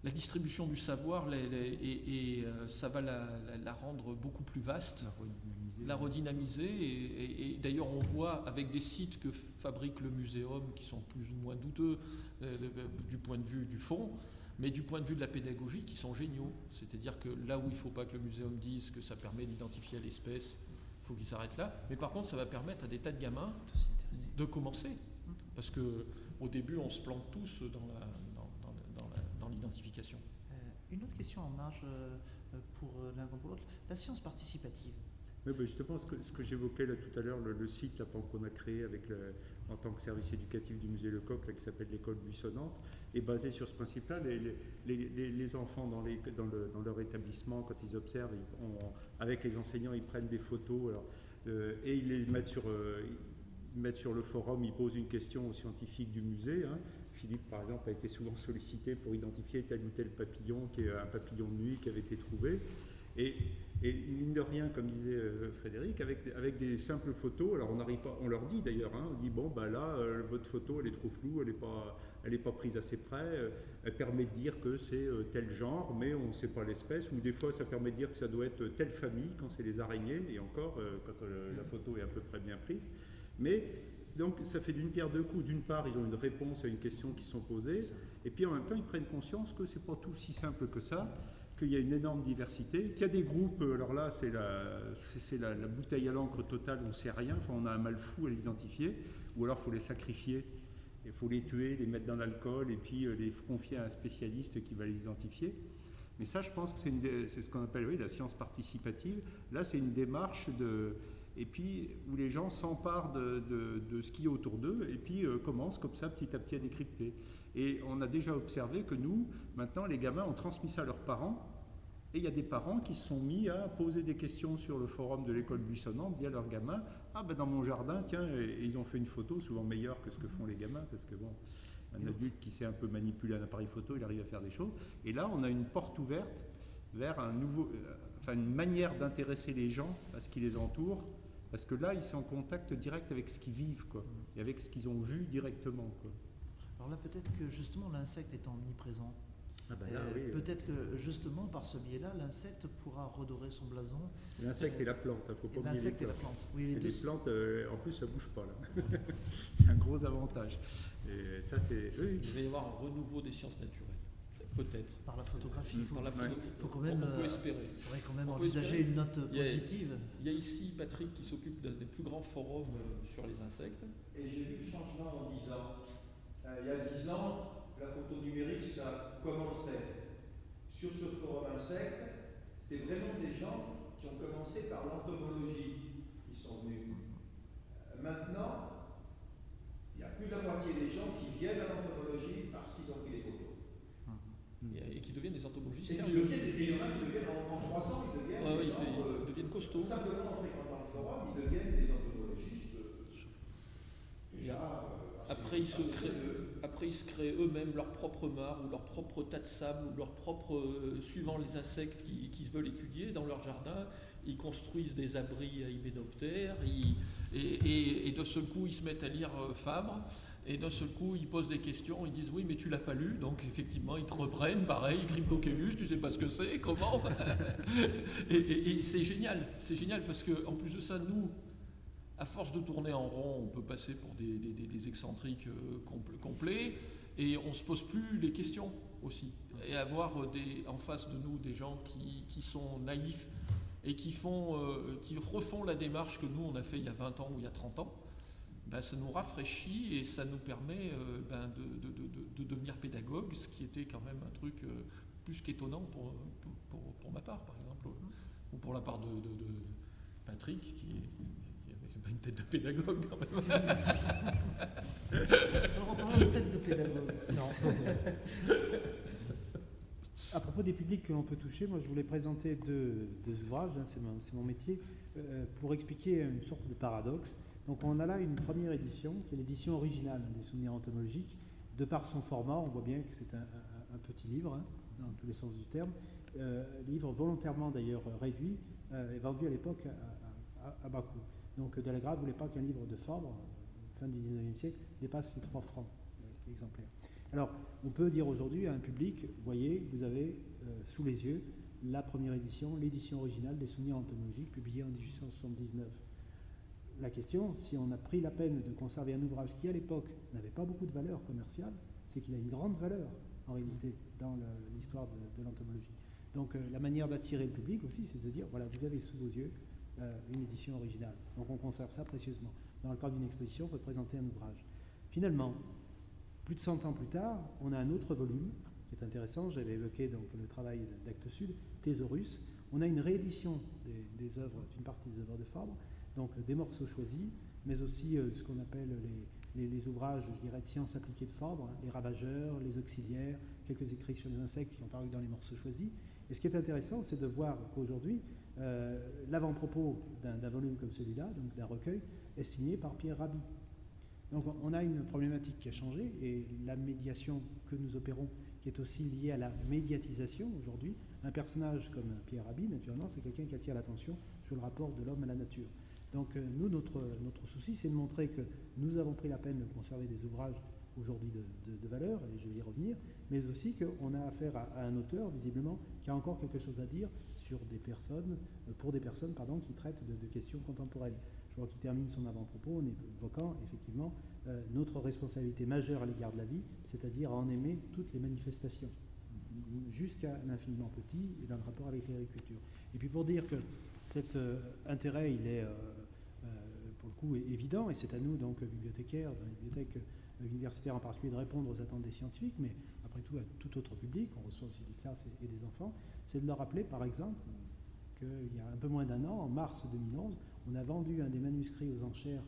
la distribution du savoir, et ça va la rendre beaucoup plus vaste, la redynamiser. Et d'ailleurs, on voit avec des sites que fabrique le muséum, qui sont plus ou moins douteux du point de vue du fond, mais du point de vue de la pédagogie, qui sont géniaux. C'est-à-dire que là où il ne faut pas que le muséum dise que ça permet d'identifier l'espèce, il faut qu'il s'arrête là. Mais par contre, ça va permettre à des tas de gamins de commencer. Parce qu'au début, on se plante tous d'identification. Une autre question en marge pour l'un comme pour l'autre. La science participative. Oui, ben justement, ce que j'évoquais là tout à l'heure, le site là, qu'on a créé en tant que service éducatif du musée Lecoq, là, qui s'appelle l'école buissonnante, est basé sur ce principe-là. Les enfants dans leur établissement, quand ils observent, avec les enseignants, ils prennent des photos et ils les mettent sur le forum, ils posent une question aux scientifiques du musée. Hein. Philippe, par exemple, a été souvent sollicité pour identifier tel ou tel papillon, qui est un papillon de nuit qui avait été trouvé. Et mine de rien, comme disait Frédéric, avec des simples photos, alors on n'arrive pas, on leur dit d'ailleurs, hein, on dit bon ben là, votre photo elle est trop floue, elle est pas prise assez près, elle permet de dire que c'est tel genre, mais on ne sait pas l'espèce, ou des fois ça permet de dire que ça doit être telle famille quand c'est les araignées, et encore quand la photo est à peu près bien prise. Mais donc ça fait d'une pierre deux coups. D'une part, ils ont une réponse à une question qui se sont posées, et puis en même temps, ils prennent conscience que c'est pas tout si simple que ça, qu'il y a une énorme diversité, qu'il y a des groupes, alors là, c'est la bouteille à l'encre totale, on ne sait rien, enfin, on a un mal fou à les identifier, ou alors il faut les sacrifier, il faut les tuer, les mettre dans l'alcool, et puis les confier à un spécialiste qui va les identifier. Mais ça, je pense que c'est ce qu'on appelle la science participative. Là, c'est une démarche et puis où les gens s'emparent de ce qu'il y a autour d'eux et puis commencent comme ça petit à petit à décrypter. Et on a déjà observé que nous, maintenant, les gamins ont transmis ça à leurs parents et il y a des parents qui se sont mis à poser des questions sur le forum de l'école buissonnante via leurs gamins. Ah ben dans mon jardin, tiens, et ils ont fait une photo souvent meilleure que ce que font les gamins parce que bon, un adulte qui sait un peu manipuler un appareil photo, il arrive à faire des choses. Et là, on a une porte ouverte vers une manière d'intéresser les gens à ce qui les entoure. Parce que là, ils sont en contact direct avec ce qu'ils vivent, quoi, et avec ce qu'ils ont vu directement, quoi. Alors là, peut-être que justement, l'insecte est omniprésent. Ah ben là, oui. Peut-être que justement, par ce biais-là, l'insecte pourra redorer son blason. L'insecte et la plante, il ne faut pas oublier l'insecte et la plante. Oui, les plantes, en plus, ça ne bouge pas, là. C'est un gros avantage. Et ça, c'est... Oui. Il va y avoir un renouveau des sciences naturelles. Peut-être. Par la photographie, il faut quand même, on peut espérer. Il faudrait quand même envisager une note positive. Il y a ici Patrick qui s'occupe d'un des plus grands forums sur les insectes. Et j'ai vu le changement en 10 ans. Il y a 10 ans, la photo numérique, ça commençait. Sur ce forum insectes, c'était vraiment des gens qui ont commencé par l'entomologie qui sont venus. Maintenant, il y a plus de la moitié des gens qui viennent à l'entomologie parce qu'ils ont pris les photos. Et qui deviennent des entomologistes Et sérieux. il y en a qui deviennent en 3 ans, ils deviennent costauds. Simplement en fréquentant le forum, ils deviennent des entomologistes. Déjà. Après, ils se créent eux-mêmes leur propre mare ou leur propre tas de sable ou leur propre, suivant les insectes qu'ils veulent étudier dans leur jardin, ils construisent des abris à hyménoptères et d'un seul coup ils se mettent à lire Fabre. Et d'un seul coup, ils posent des questions, ils disent oui, mais tu l'as pas lu, donc effectivement, ils te reprennent, pareil, Cryptococcus, tu sais pas ce que c'est, comment. et c'est génial parce que en plus de ça, nous, à force de tourner en rond, on peut passer pour des excentriques complets, et on se pose plus les questions aussi. Et avoir en face de nous des gens qui sont naïfs et qui refont la démarche que nous on a fait il y a 20 ans ou il y a 30 ans. Ben, ça nous rafraîchit et ça nous permet de devenir pédagogue, ce qui était quand même un truc plus qu'étonnant pour ma part, par exemple, ou pour la part de Patrick, qui n'avait pas une tête de pédagogue quand même. Alors, en parlant de tête de pédagogue, non. À propos des publics que l'on peut toucher, moi je voulais présenter deux ouvrages, hein, c'est mon métier, pour expliquer une sorte de paradoxe. Donc on a là une première édition, qui est l'édition originale des souvenirs entomologiques. De par son format, on voit bien que c'est un petit livre, hein, dans tous les sens du terme. Livre volontairement d'ailleurs réduit, et vendu à l'époque à bas coût. Donc Delagrave ne voulait pas qu'un livre de Fabre, fin du 19e siècle, dépasse les 3 francs exemplaires. Alors on peut dire aujourd'hui à un public, vous voyez, vous avez sous les yeux la première édition, l'édition originale des souvenirs entomologiques, publiée en 1879. La question, si on a pris la peine de conserver un ouvrage qui, à l'époque, n'avait pas beaucoup de valeur commerciale, c'est qu'il a une grande valeur, en réalité, dans l'histoire de l'entomologie. Donc, la manière d'attirer le public aussi, c'est de se dire, voilà, vous avez sous vos yeux une édition originale. Donc, on conserve ça précieusement. Dans le cadre d'une exposition, on peut présenter un ouvrage. Finalement, plus de 100 ans plus tard, on a un autre volume, qui est intéressant, j'avais évoqué donc le travail d'Actes Sud, Thésaurus. On a une réédition des œuvres, d'une partie des œuvres de Fabre, donc des morceaux choisis, mais aussi ce qu'on appelle les ouvrages, je dirais, de sciences appliquées de Fabre, les Ravageurs, les Auxiliaires, quelques écrits sur les insectes qui ont paru dans les morceaux choisis. Et ce qui est intéressant, c'est de voir qu'aujourd'hui, l'avant-propos d'un volume comme celui-là, donc d'un recueil, est signé par Pierre Rabhi. Donc on a une problématique qui a changé, et la médiation que nous opérons, qui est aussi liée à la médiatisation aujourd'hui. Un personnage comme Pierre Rabhi, naturellement, c'est quelqu'un qui attire l'attention sur le rapport de l'homme à la nature. Donc nous, notre souci, c'est de montrer que nous avons pris la peine de conserver des ouvrages aujourd'hui de valeur, et je vais y revenir, mais aussi qu'on a affaire à un auteur, visiblement, qui a encore quelque chose à dire sur des personnes, pour des personnes qui traitent de questions contemporaines. Je crois qu'il termine son avant-propos en évoquant effectivement notre responsabilité majeure à l'égard de la vie, c'est-à-dire à en aimer toutes les manifestations, jusqu'à l'infiniment petit et dans le rapport avec l'agriculture. Et puis pour dire que cet intérêt, il est pour le coup évident, et c'est à nous, donc bibliothécaires, dans les bibliothèques universitaires en particulier, de répondre aux attentes des scientifiques, mais après tout à tout autre public, on reçoit aussi des classes et des enfants, c'est de leur rappeler par exemple qu'il y a un peu moins d'un an, en mars 2011, on a vendu un des manuscrits aux enchères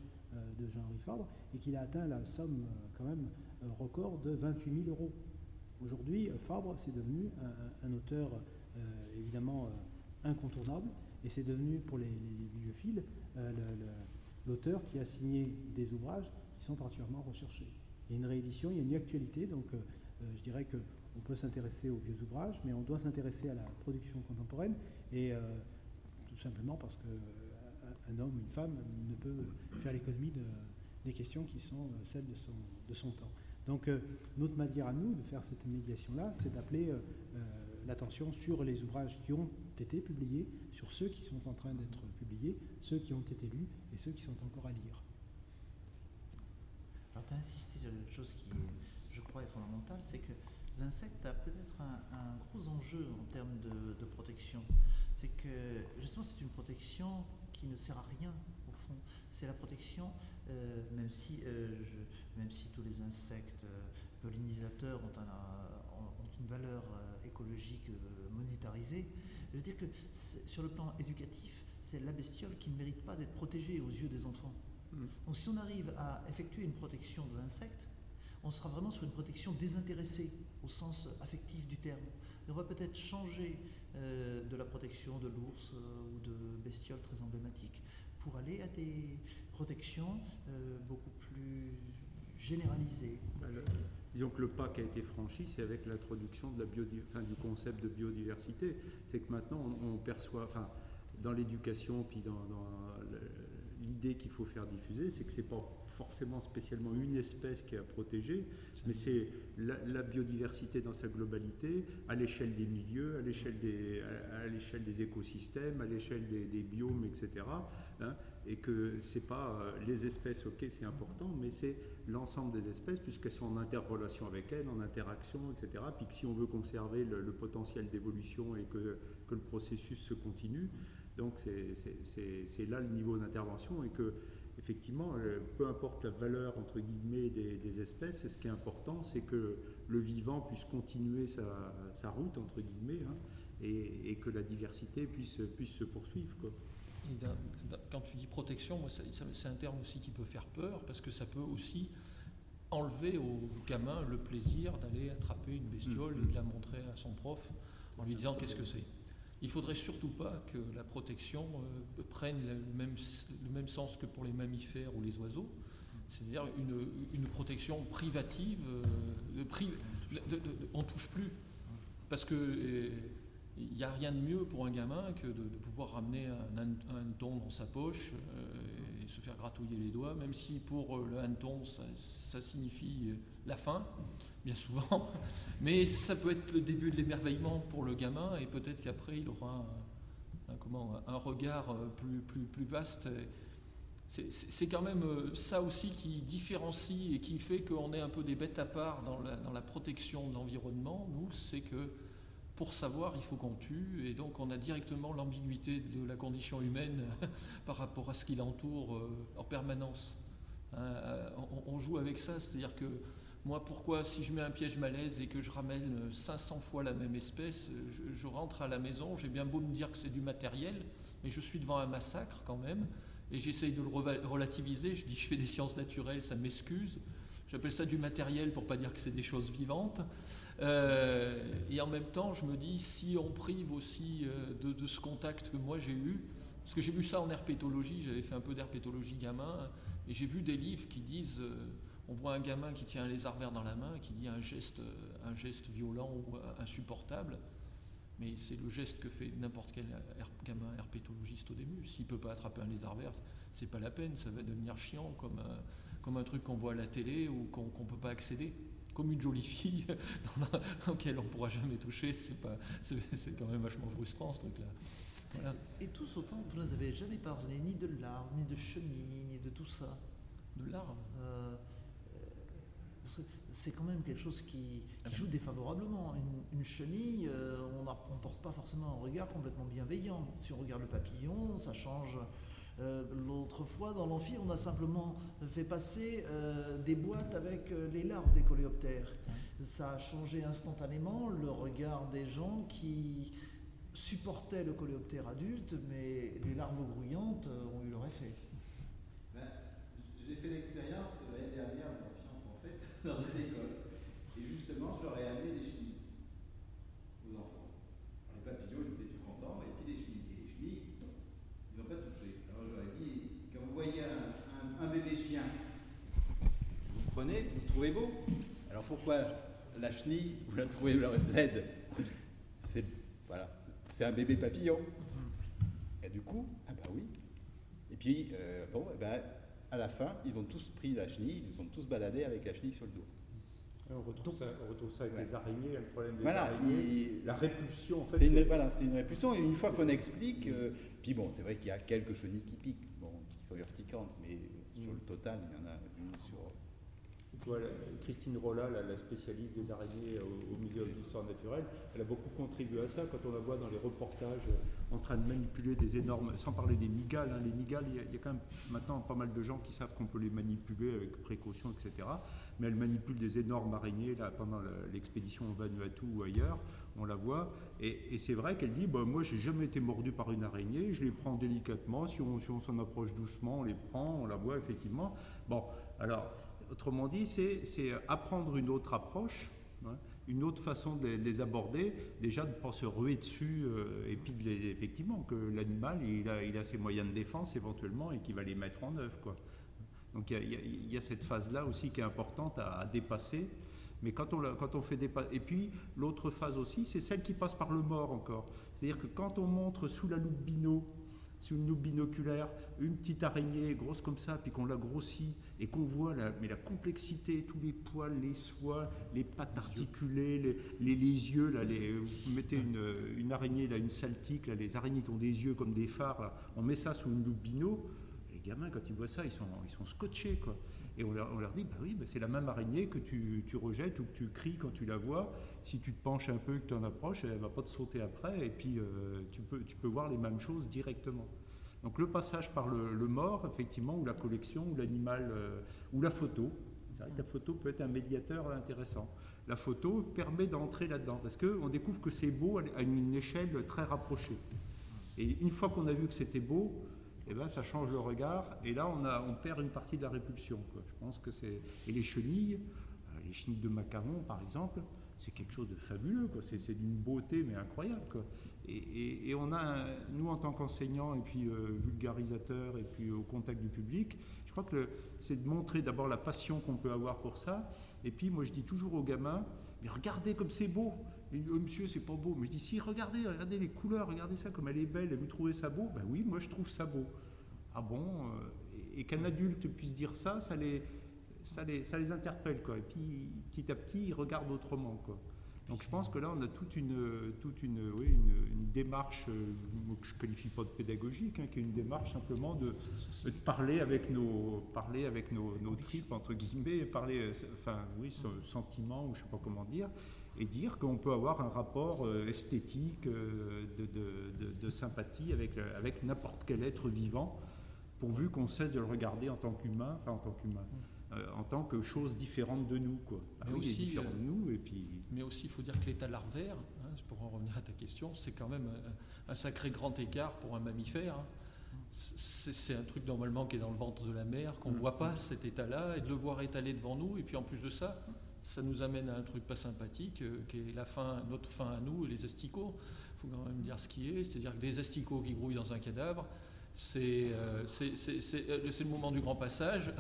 de Jean-Henri Fabre et qu'il a atteint la somme quand même record de 28 000 €. Aujourd'hui, Fabre, c'est devenu un auteur évidemment incontournable, et c'est devenu pour les bibliophiles l'auteur qui a signé des ouvrages qui sont particulièrement recherchés. Il y a une réédition, il y a une actualité, donc je dirais qu'on peut s'intéresser aux vieux ouvrages, mais on doit s'intéresser à la production contemporaine, et tout simplement parce qu'un homme ou une femme ne peut faire l'économie des questions qui sont celles de son temps. Donc notre manière à nous de faire cette médiation-là, c'est d'appeler l'attention sur les ouvrages qui ont été publiés, sur ceux qui sont en train d'être publiés, ceux qui ont été lus et ceux qui sont encore à lire. Alors tu as insisté sur une chose qui, je crois, est fondamentale, c'est que l'insecte a peut-être un gros enjeu en termes de protection. C'est que justement c'est une protection qui ne sert à rien au fond. C'est la protection, même si tous les insectes pollinisateurs ont une valeur écologique monétarisée, je veux dire que sur le plan éducatif, c'est la bestiole qui ne mérite pas d'être protégée aux yeux des enfants. Donc si on arrive à effectuer une protection de l'insecte, on sera vraiment sur une protection désintéressée au sens affectif du terme. Et on va peut-être changer de la protection de l'ours ou de bestioles très emblématiques pour aller à des protections beaucoup plus généralisées. Disons que le pas qui a été franchi, c'est avec l'introduction de du concept de biodiversité. C'est que maintenant, on perçoit, dans l'éducation, puis dans l'idée qu'il faut faire diffuser, c'est que ce n'est pas forcément spécialement une espèce qui est à protéger, mais c'est la biodiversité dans sa globalité, à l'échelle des milieux, à l'échelle des écosystèmes, à l'échelle des biomes, etc. Et que c'est pas les espèces, ok, c'est important, mais c'est l'ensemble des espèces, puisqu'elles sont en interrelation avec elles, en interaction, etc. Puis que si on veut conserver le potentiel d'évolution et que le processus se continue, donc c'est là le niveau d'intervention, et que effectivement, peu importe la valeur entre guillemets des espèces, ce qui est important, c'est que le vivant puisse continuer sa route entre guillemets, et que la diversité puisse se poursuivre, quoi. Et quand tu dis protection, moi, c'est un terme aussi qui peut faire peur, parce que ça peut aussi enlever au gamin le plaisir d'aller attraper une bestiole et de la montrer à son prof en lui disant qu'est-ce que c'est. Il ne faudrait surtout pas que la protection prenne le même sens que pour les mammifères ou les oiseaux, c'est-à-dire une protection privative, on ne touche plus, parce que il n'y a rien de mieux pour un gamin que de pouvoir ramener un hanneton dans sa poche et se faire gratouiller les doigts, même si pour le hanneton ça signifie la faim, bien souvent, mais ça peut être le début de l'émerveillement pour le gamin, et peut-être qu'après il aura un regard plus vaste. C'est quand même ça aussi qui différencie et qui fait qu'on est un peu des bêtes à part dans la protection de l'environnement. Nous, c'est que pour savoir, il faut qu'on tue, et donc on a directement l'ambiguïté de la condition humaine par rapport à ce qui l'entoure en permanence. On joue avec ça, c'est-à-dire que Moi, pourquoi, si je mets un piège malaise et que je ramène 500 fois la même espèce, je rentre à la maison, j'ai bien beau me dire que c'est du matériel, mais je suis devant un massacre quand même, et j'essaye de le relativiser, je dis je fais des sciences naturelles, ça m'excuse, j'appelle ça du matériel pour pas dire que c'est des choses vivantes, et en même temps, je me dis, si on prive aussi de ce contact que moi j'ai eu, parce que j'ai vu ça en herpétologie, j'avais fait un peu d'herpétologie gamin, et j'ai vu des livres qui disent... on voit un gamin qui tient un lézard vert dans la main et qui dit un geste violent ou insupportable, mais c'est le geste que fait n'importe quel gamin herpétologiste au début. S'il ne peut pas attraper un lézard vert, c'est pas la peine, ça va devenir chiant comme un truc qu'on voit à la télé ou qu'on ne peut pas accéder. Comme une jolie fille dans laquelle on ne pourra jamais toucher, c'est quand même vachement frustrant ce truc-là. Voilà. Et tous autant, vous n'avez jamais parlé ni de larves, ni de chenilles, ni de tout ça. De larves c'est quand même quelque chose qui joue défavorablement. Une chenille, on ne porte pas forcément un regard complètement bienveillant. Si on regarde le papillon, ça change. L'autre fois, dans l'amphi, on a simplement fait passer des boîtes avec les larves des coléoptères. Ça a changé instantanément le regard des gens qui supportaient le coléoptère adulte, mais les larves grouillantes ont eu leur effet. J'ai fait l'expérience l'année dernière en sciences en fait dans une école et justement je leur ai amené des chenilles aux enfants. Alors, les papillons ils étaient tout contents et puis les chenilles ils n'ont pas touché. Alors je leur ai dit quand vous voyez un bébé chien, vous le prenez, vous le trouvez beau. Alors pourquoi la chenille vous la trouvez laide? C'est un bébé papillon. Et du coup, ah bah oui. Et puis à la fin, ils ont tous pris la chenille, ils ont tous baladé avec la chenille sur le dos. On retrouve ça avec les araignées, le problème des voilà, araignées, la répulsion en fait. C'est une répulsion, et une fois qu'on explique, puis bon, c'est vrai qu'il y a quelques chenilles qui piquent, qui sont urticantes, mais sur le total, il y en a une sur... Christine Rolla, la spécialiste des araignées au milieu de l'histoire naturelle, elle a beaucoup contribué à ça quand on la voit dans les reportages en train de manipuler des énormes, sans parler des mygales, les mygales, il y a quand même maintenant pas mal de gens qui savent qu'on peut les manipuler avec précaution, etc. Mais elle manipule des énormes araignées là, pendant l'expédition au Vanuatu ou ailleurs, on la voit, et c'est vrai qu'elle dit, moi j'ai jamais été mordu par une araignée, je les prends délicatement, si on s'en approche doucement, on les prend, on la voit effectivement. Bon, alors... Autrement dit, c'est apprendre une autre approche, une autre façon de les aborder, déjà de ne pas se ruer dessus, et puis effectivement que l'animal il a ses moyens de défense éventuellement et qu'il va les mettre en œuvre, quoi. Donc il y a cette phase-là aussi qui est importante à dépasser. Mais quand on fait dépasser... Et puis l'autre phase aussi, c'est celle qui passe par le mort encore. C'est-à-dire que quand on montre sous la loupe sous une loupe binoculaire, une petite araignée grosse comme ça, puis qu'on la grossit et qu'on voit la complexité, tous les poils, les soies, les pattes articulées, les yeux, là, vous mettez une araignée, là, une saltique, là, les araignées qui ont des yeux comme des phares, là, on met ça sous une loupe bino, les gamins quand ils voient ça, ils sont scotchés, quoi. Et on leur dit, c'est la même araignée que tu rejettes ou que tu cries quand tu la vois. Si tu te penches un peu, que tu en approches, elle ne va pas te sauter après. Et puis, tu peux voir les mêmes choses directement. Donc, le passage par le mort, effectivement, ou la collection, ou l'animal, ou la photo. C'est vrai que la photo peut être un médiateur intéressant. La photo permet d'entrer là-dedans. Parce qu'on découvre que c'est beau à une échelle très rapprochée. Et une fois qu'on a vu que c'était beau, eh ben, ça change le regard, et là on perd une partie de la répulsion, quoi. Je pense que c'est... Et les chenilles de macaron par exemple, c'est quelque chose de fabuleux, quoi. C'est d'une beauté mais incroyable, quoi. Et on a, nous en tant qu'enseignants et puis vulgarisateurs et puis au contact du public, je crois que c'est de montrer d'abord la passion qu'on peut avoir pour ça, et puis moi je dis toujours aux gamins, mais regardez comme c'est beau. Et monsieur, c'est pas beau. Mais je dis, si, regardez les couleurs, regardez ça comme elle est belle, et vous trouvez ça beau? Ben oui, moi je trouve ça beau. Ah bon? Et qu'un adulte puisse dire ça, ça les interpelle, quoi. Et puis petit à petit, ils regardent autrement, quoi. Donc je pense que là, on a toute une démarche, que je ne qualifie pas de pédagogique, qui est une démarche simplement de parler avec nos tripes, entre guillemets, parler, sentiment, ou je ne sais pas comment dire, et dire qu'on peut avoir un rapport esthétique, de sympathie avec n'importe quel être vivant, pourvu qu'on cesse de le regarder en tant qu'humain, en tant que chose différente de nous, quoi. Ah Mais oui, il est aussi, différent de nous, et puis... Mais aussi, il faut dire que l'état larvaire, hein, pour en revenir à ta question, c'est quand même un sacré grand écart pour un mammifère. Hein. C'est un truc normalement qui est dans le ventre de la mer, qu'on ne voit pas cet état-là, et de le voir étalé devant nous, et puis en plus de ça, ça nous amène à un truc pas sympathique, qui est notre fin à nous, et les asticots. Il faut quand même dire ce qui est, c'est-à-dire que des asticots qui grouillent dans un cadavre, c'est le moment du grand passage.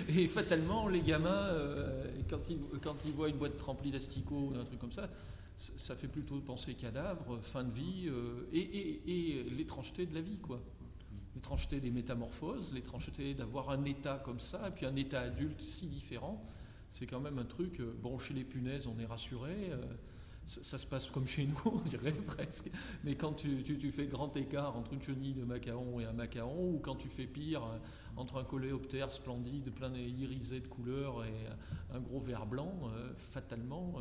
Et fatalement, les gamins, quand ils voient une boîte remplie d'asticots ou un truc comme ça fait plutôt penser cadavre, fin de vie, et l'étrangeté de la vie, quoi. L'étrangeté des métamorphoses, l'étrangeté d'avoir un état comme ça, et puis un état adulte si différent. C'est quand même un truc, bon, chez les punaises, on est rassuré. Ça se passe comme chez nous, on dirait presque. Mais quand tu fais grand écart entre une chenille de macaon et un macaon, ou quand tu fais pire entre un coléoptère splendide, plein irisé de couleurs, et un gros ver blanc, fatalement,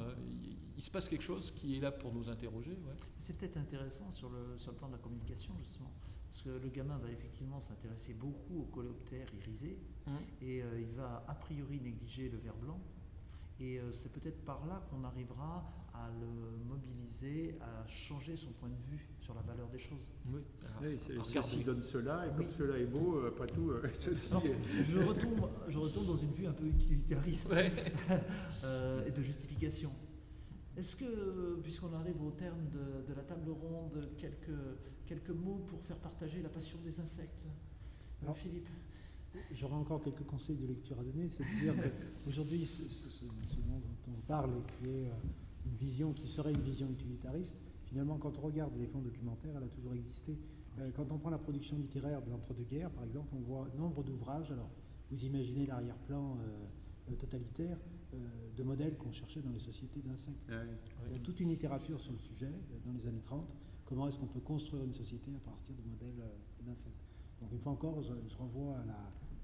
il se passe quelque chose qui est là pour nous interroger. Ouais. C'est peut-être intéressant sur le plan de la communication, justement. Parce que le gamin va effectivement s'intéresser beaucoup au coléoptère irisé, et il va a priori négliger le ver blanc. Et c'est peut-être par là qu'on arrivera à le mobiliser, à changer son point de vue sur la valeur des choses. Oui, ceci donne cela, et comme cela est beau, après tout, ceci... Alors, je retombe dans une vue un peu utilitariste et de justification. Est-ce que, puisqu'on arrive au terme de la table ronde, quelques mots pour faire partager la passion des insectes? Alors, Philippe? J'aurais encore quelques conseils de lecture à donner, c'est de dire qu'aujourd'hui, ce dont on parle, et qui est une vision qui serait une vision utilitariste, finalement, quand on regarde les fonds documentaires, elle a toujours existé. Quand on prend la production littéraire de l'entre-deux-guerres, par exemple, on voit nombre d'ouvrages, alors vous imaginez l'arrière-plan totalitaire de modèles qu'on cherchait dans les sociétés d'insectes. Il y a toute une littérature sur le sujet, dans les années 30, comment est-ce qu'on peut construire une société à partir de modèles d'insectes. Donc une fois encore, je renvoie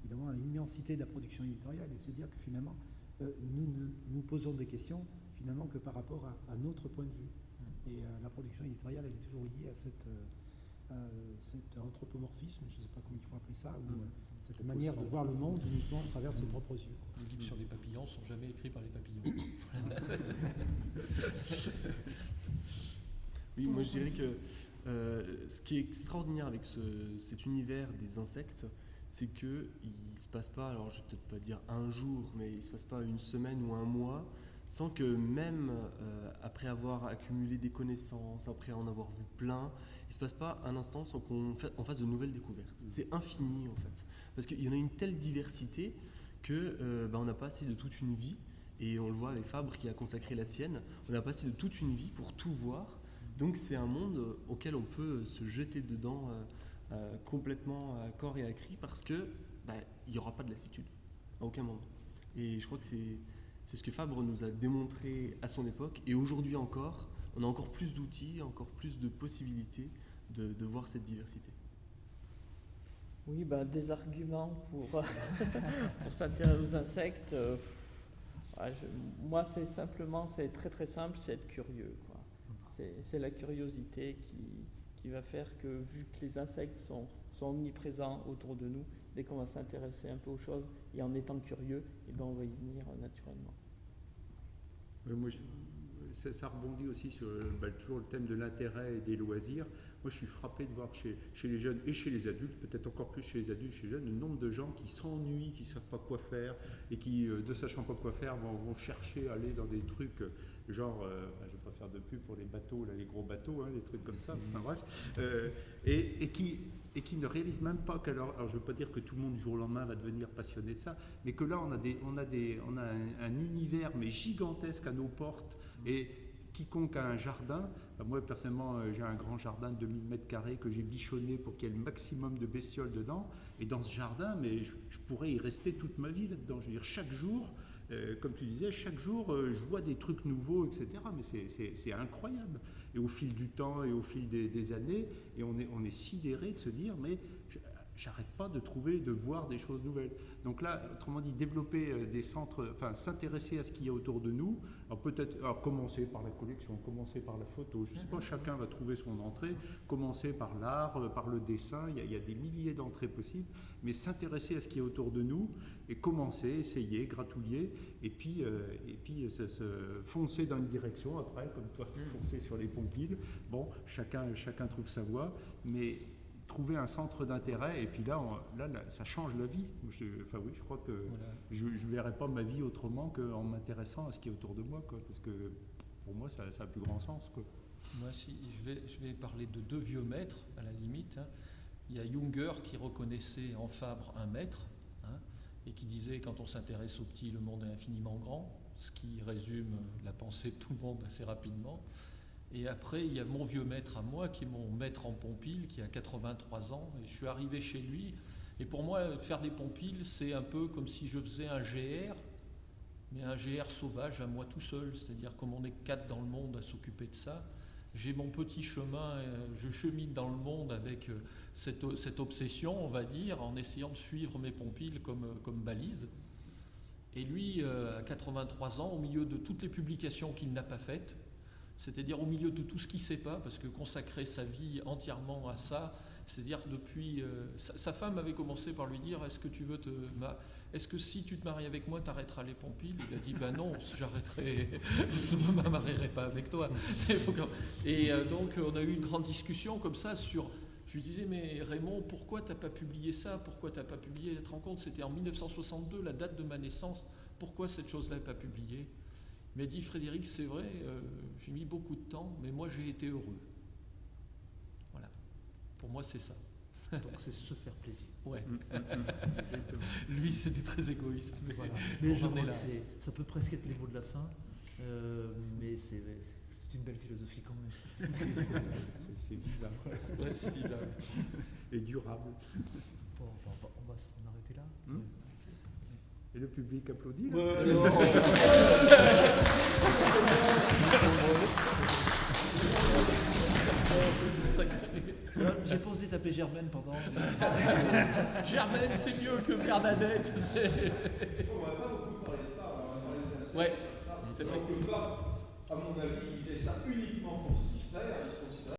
évidemment à l'immensité de la production éditoriale et se dire que finalement, nous posons des questions finalement que par rapport à notre point de vue. Et la production éditoriale, elle est toujours liée à cet anthropomorphisme, je ne sais pas comment il faut appeler ça, ou cette manière de voir le monde uniquement à travers de ses propres yeux. Les livres sur les papillons ne sont jamais écrits par les papillons. Oui, moi je dirais que ce qui est extraordinaire avec cet univers des insectes, c'est qu'il ne se passe pas, alors je ne vais peut-être pas dire un jour, mais il ne se passe pas une semaine ou un mois, sans que même après avoir accumulé des connaissances, après en avoir vu plein, il ne se passe pas un instant sans qu'on fasse de nouvelles découvertes. C'est infini en fait, parce qu'il y en a une telle diversité qu'on n'a pas assez de toute une vie, et on le voit avec Fabre qui a consacré la sienne, on n'a pas assez de toute une vie pour tout voir. Donc c'est un monde auquel on peut se jeter dedans complètement à corps et à cri parce que il n'y aura pas de lassitude à aucun moment. Et je crois que c'est ce que Fabre nous a démontré à son époque. Et aujourd'hui encore, on a encore plus d'outils, encore plus de possibilités de voir cette diversité. Oui, des arguments pour s'intéresser aux insectes. Moi, c'est très très simple, c'est être curieux, quoi. C'est la curiosité qui va faire que, vu que les insectes sont omniprésents autour de nous, dès qu'on va s'intéresser un peu aux choses, et en étant curieux, on va y venir naturellement. Moi, ça rebondit aussi sur toujours le thème de l'intérêt et des loisirs. Moi, je suis frappé de voir chez les jeunes et chez les adultes, peut-être encore plus chez les adultes, chez les jeunes, le nombre de gens qui s'ennuient, qui ne savent pas quoi faire, et qui, ne sachant pas quoi faire, vont chercher à aller dans des trucs genre, je ne vais pas faire de pub pour les bateaux, là, les gros bateaux, les trucs comme ça, enfin bref, et qui ne réalisent même pas alors je ne veux pas dire que tout le monde du jour au lendemain va devenir passionné de ça, mais que là on a un univers mais gigantesque à nos portes, et quiconque a un jardin, moi personnellement j'ai un grand jardin de 2000 m² que j'ai bichonné pour qu'il y ait le maximum de bestioles dedans, et dans ce jardin, mais je pourrais y rester toute ma vie là-dedans. Je veux dire, chaque jour, comme tu disais, chaque jour je vois des trucs nouveaux, etc. Mais c'est incroyable. Et au fil du temps et au fil des années, et on est sidéré de se dire, mais j'arrête pas de voir des choses nouvelles. Donc là, autrement dit, développer des centres, enfin s'intéresser à ce qu'il y a autour de nous, alors commencer par la collection, commencer par la photo, je sais pas, chacun va trouver son entrée, commencer par l'art, par le dessin, il y a des milliers d'entrées possibles, mais s'intéresser à ce qu'il y a autour de nous et commencer, essayer, gratouiller, et puis se foncer dans une direction après, comme toi tu fonçais sur les Pompidou. Bon, chacun trouve sa voie, mais trouver un centre d'intérêt, et puis là, ça change la vie. Je crois que voilà. Je ne verrais pas ma vie autrement qu'en m'intéressant à ce qui est autour de moi, quoi, parce que pour moi, ça a plus grand sens, quoi. Moi, je vais parler de deux vieux maîtres, à la limite. Hein. Il y a Junger qui reconnaissait en Fabre un maître, hein, et qui disait, quand on s'intéresse au petit, le monde est infiniment grand, ce qui résume la pensée de tout le monde assez rapidement. Et après, il y a mon vieux maître à moi, qui est mon maître en Pompil, qui a 83 ans. Et je suis arrivé chez lui. Et pour moi, faire des Pompils, c'est un peu comme si je faisais un GR, mais un GR sauvage à moi tout seul. C'est-à-dire, comme on est 4 dans le monde à s'occuper de ça, j'ai mon petit chemin, je chemine dans le monde avec cette obsession, on va dire, en essayant de suivre mes Pompils comme balise. Et lui, à 83 ans, au milieu de toutes les publications qu'il n'a pas faites, c'est-à-dire au milieu de tout ce qu'il ne sait pas, parce que consacrer sa vie entièrement à ça, c'est-à-dire depuis... sa femme avait commencé par lui dire, est-ce que si tu te maries avec moi, tu arrêteras les Pompils? Il a dit, ben non, j'arrêterai, je ne me marierai pas avec toi. Et donc on a eu une grande discussion comme ça sur... Je lui disais, mais Raymond, pourquoi tu n'as pas publié ça? Pourquoi tu n'as pas publié? Tu te rends compte, c'était en 1962, la date de ma naissance. Pourquoi cette chose-là n'est pas publiée? Il m'a dit, Frédéric, c'est vrai, j'ai mis beaucoup de temps, mais moi j'ai été heureux. Voilà. Pour moi, c'est ça. Donc c'est se faire plaisir. Ouais. Lui, c'était très égoïste. Mais, voilà. Mais je crois que ça peut presque être les mots de la fin, mais c'est une belle philosophie quand même. C'est vivable. Ouais, c'est vivable. Et durable. Bon, on va s'en arrêter là. Et le public applaudit. J'ai pas osé taper Germaine pendant. Germaine, c'est mieux que Bernadette. On va pas beaucoup parler de femmes, on va parler de la ouais, c'est vrai. Donc, à mon avis, il fait ça uniquement pour se distraire.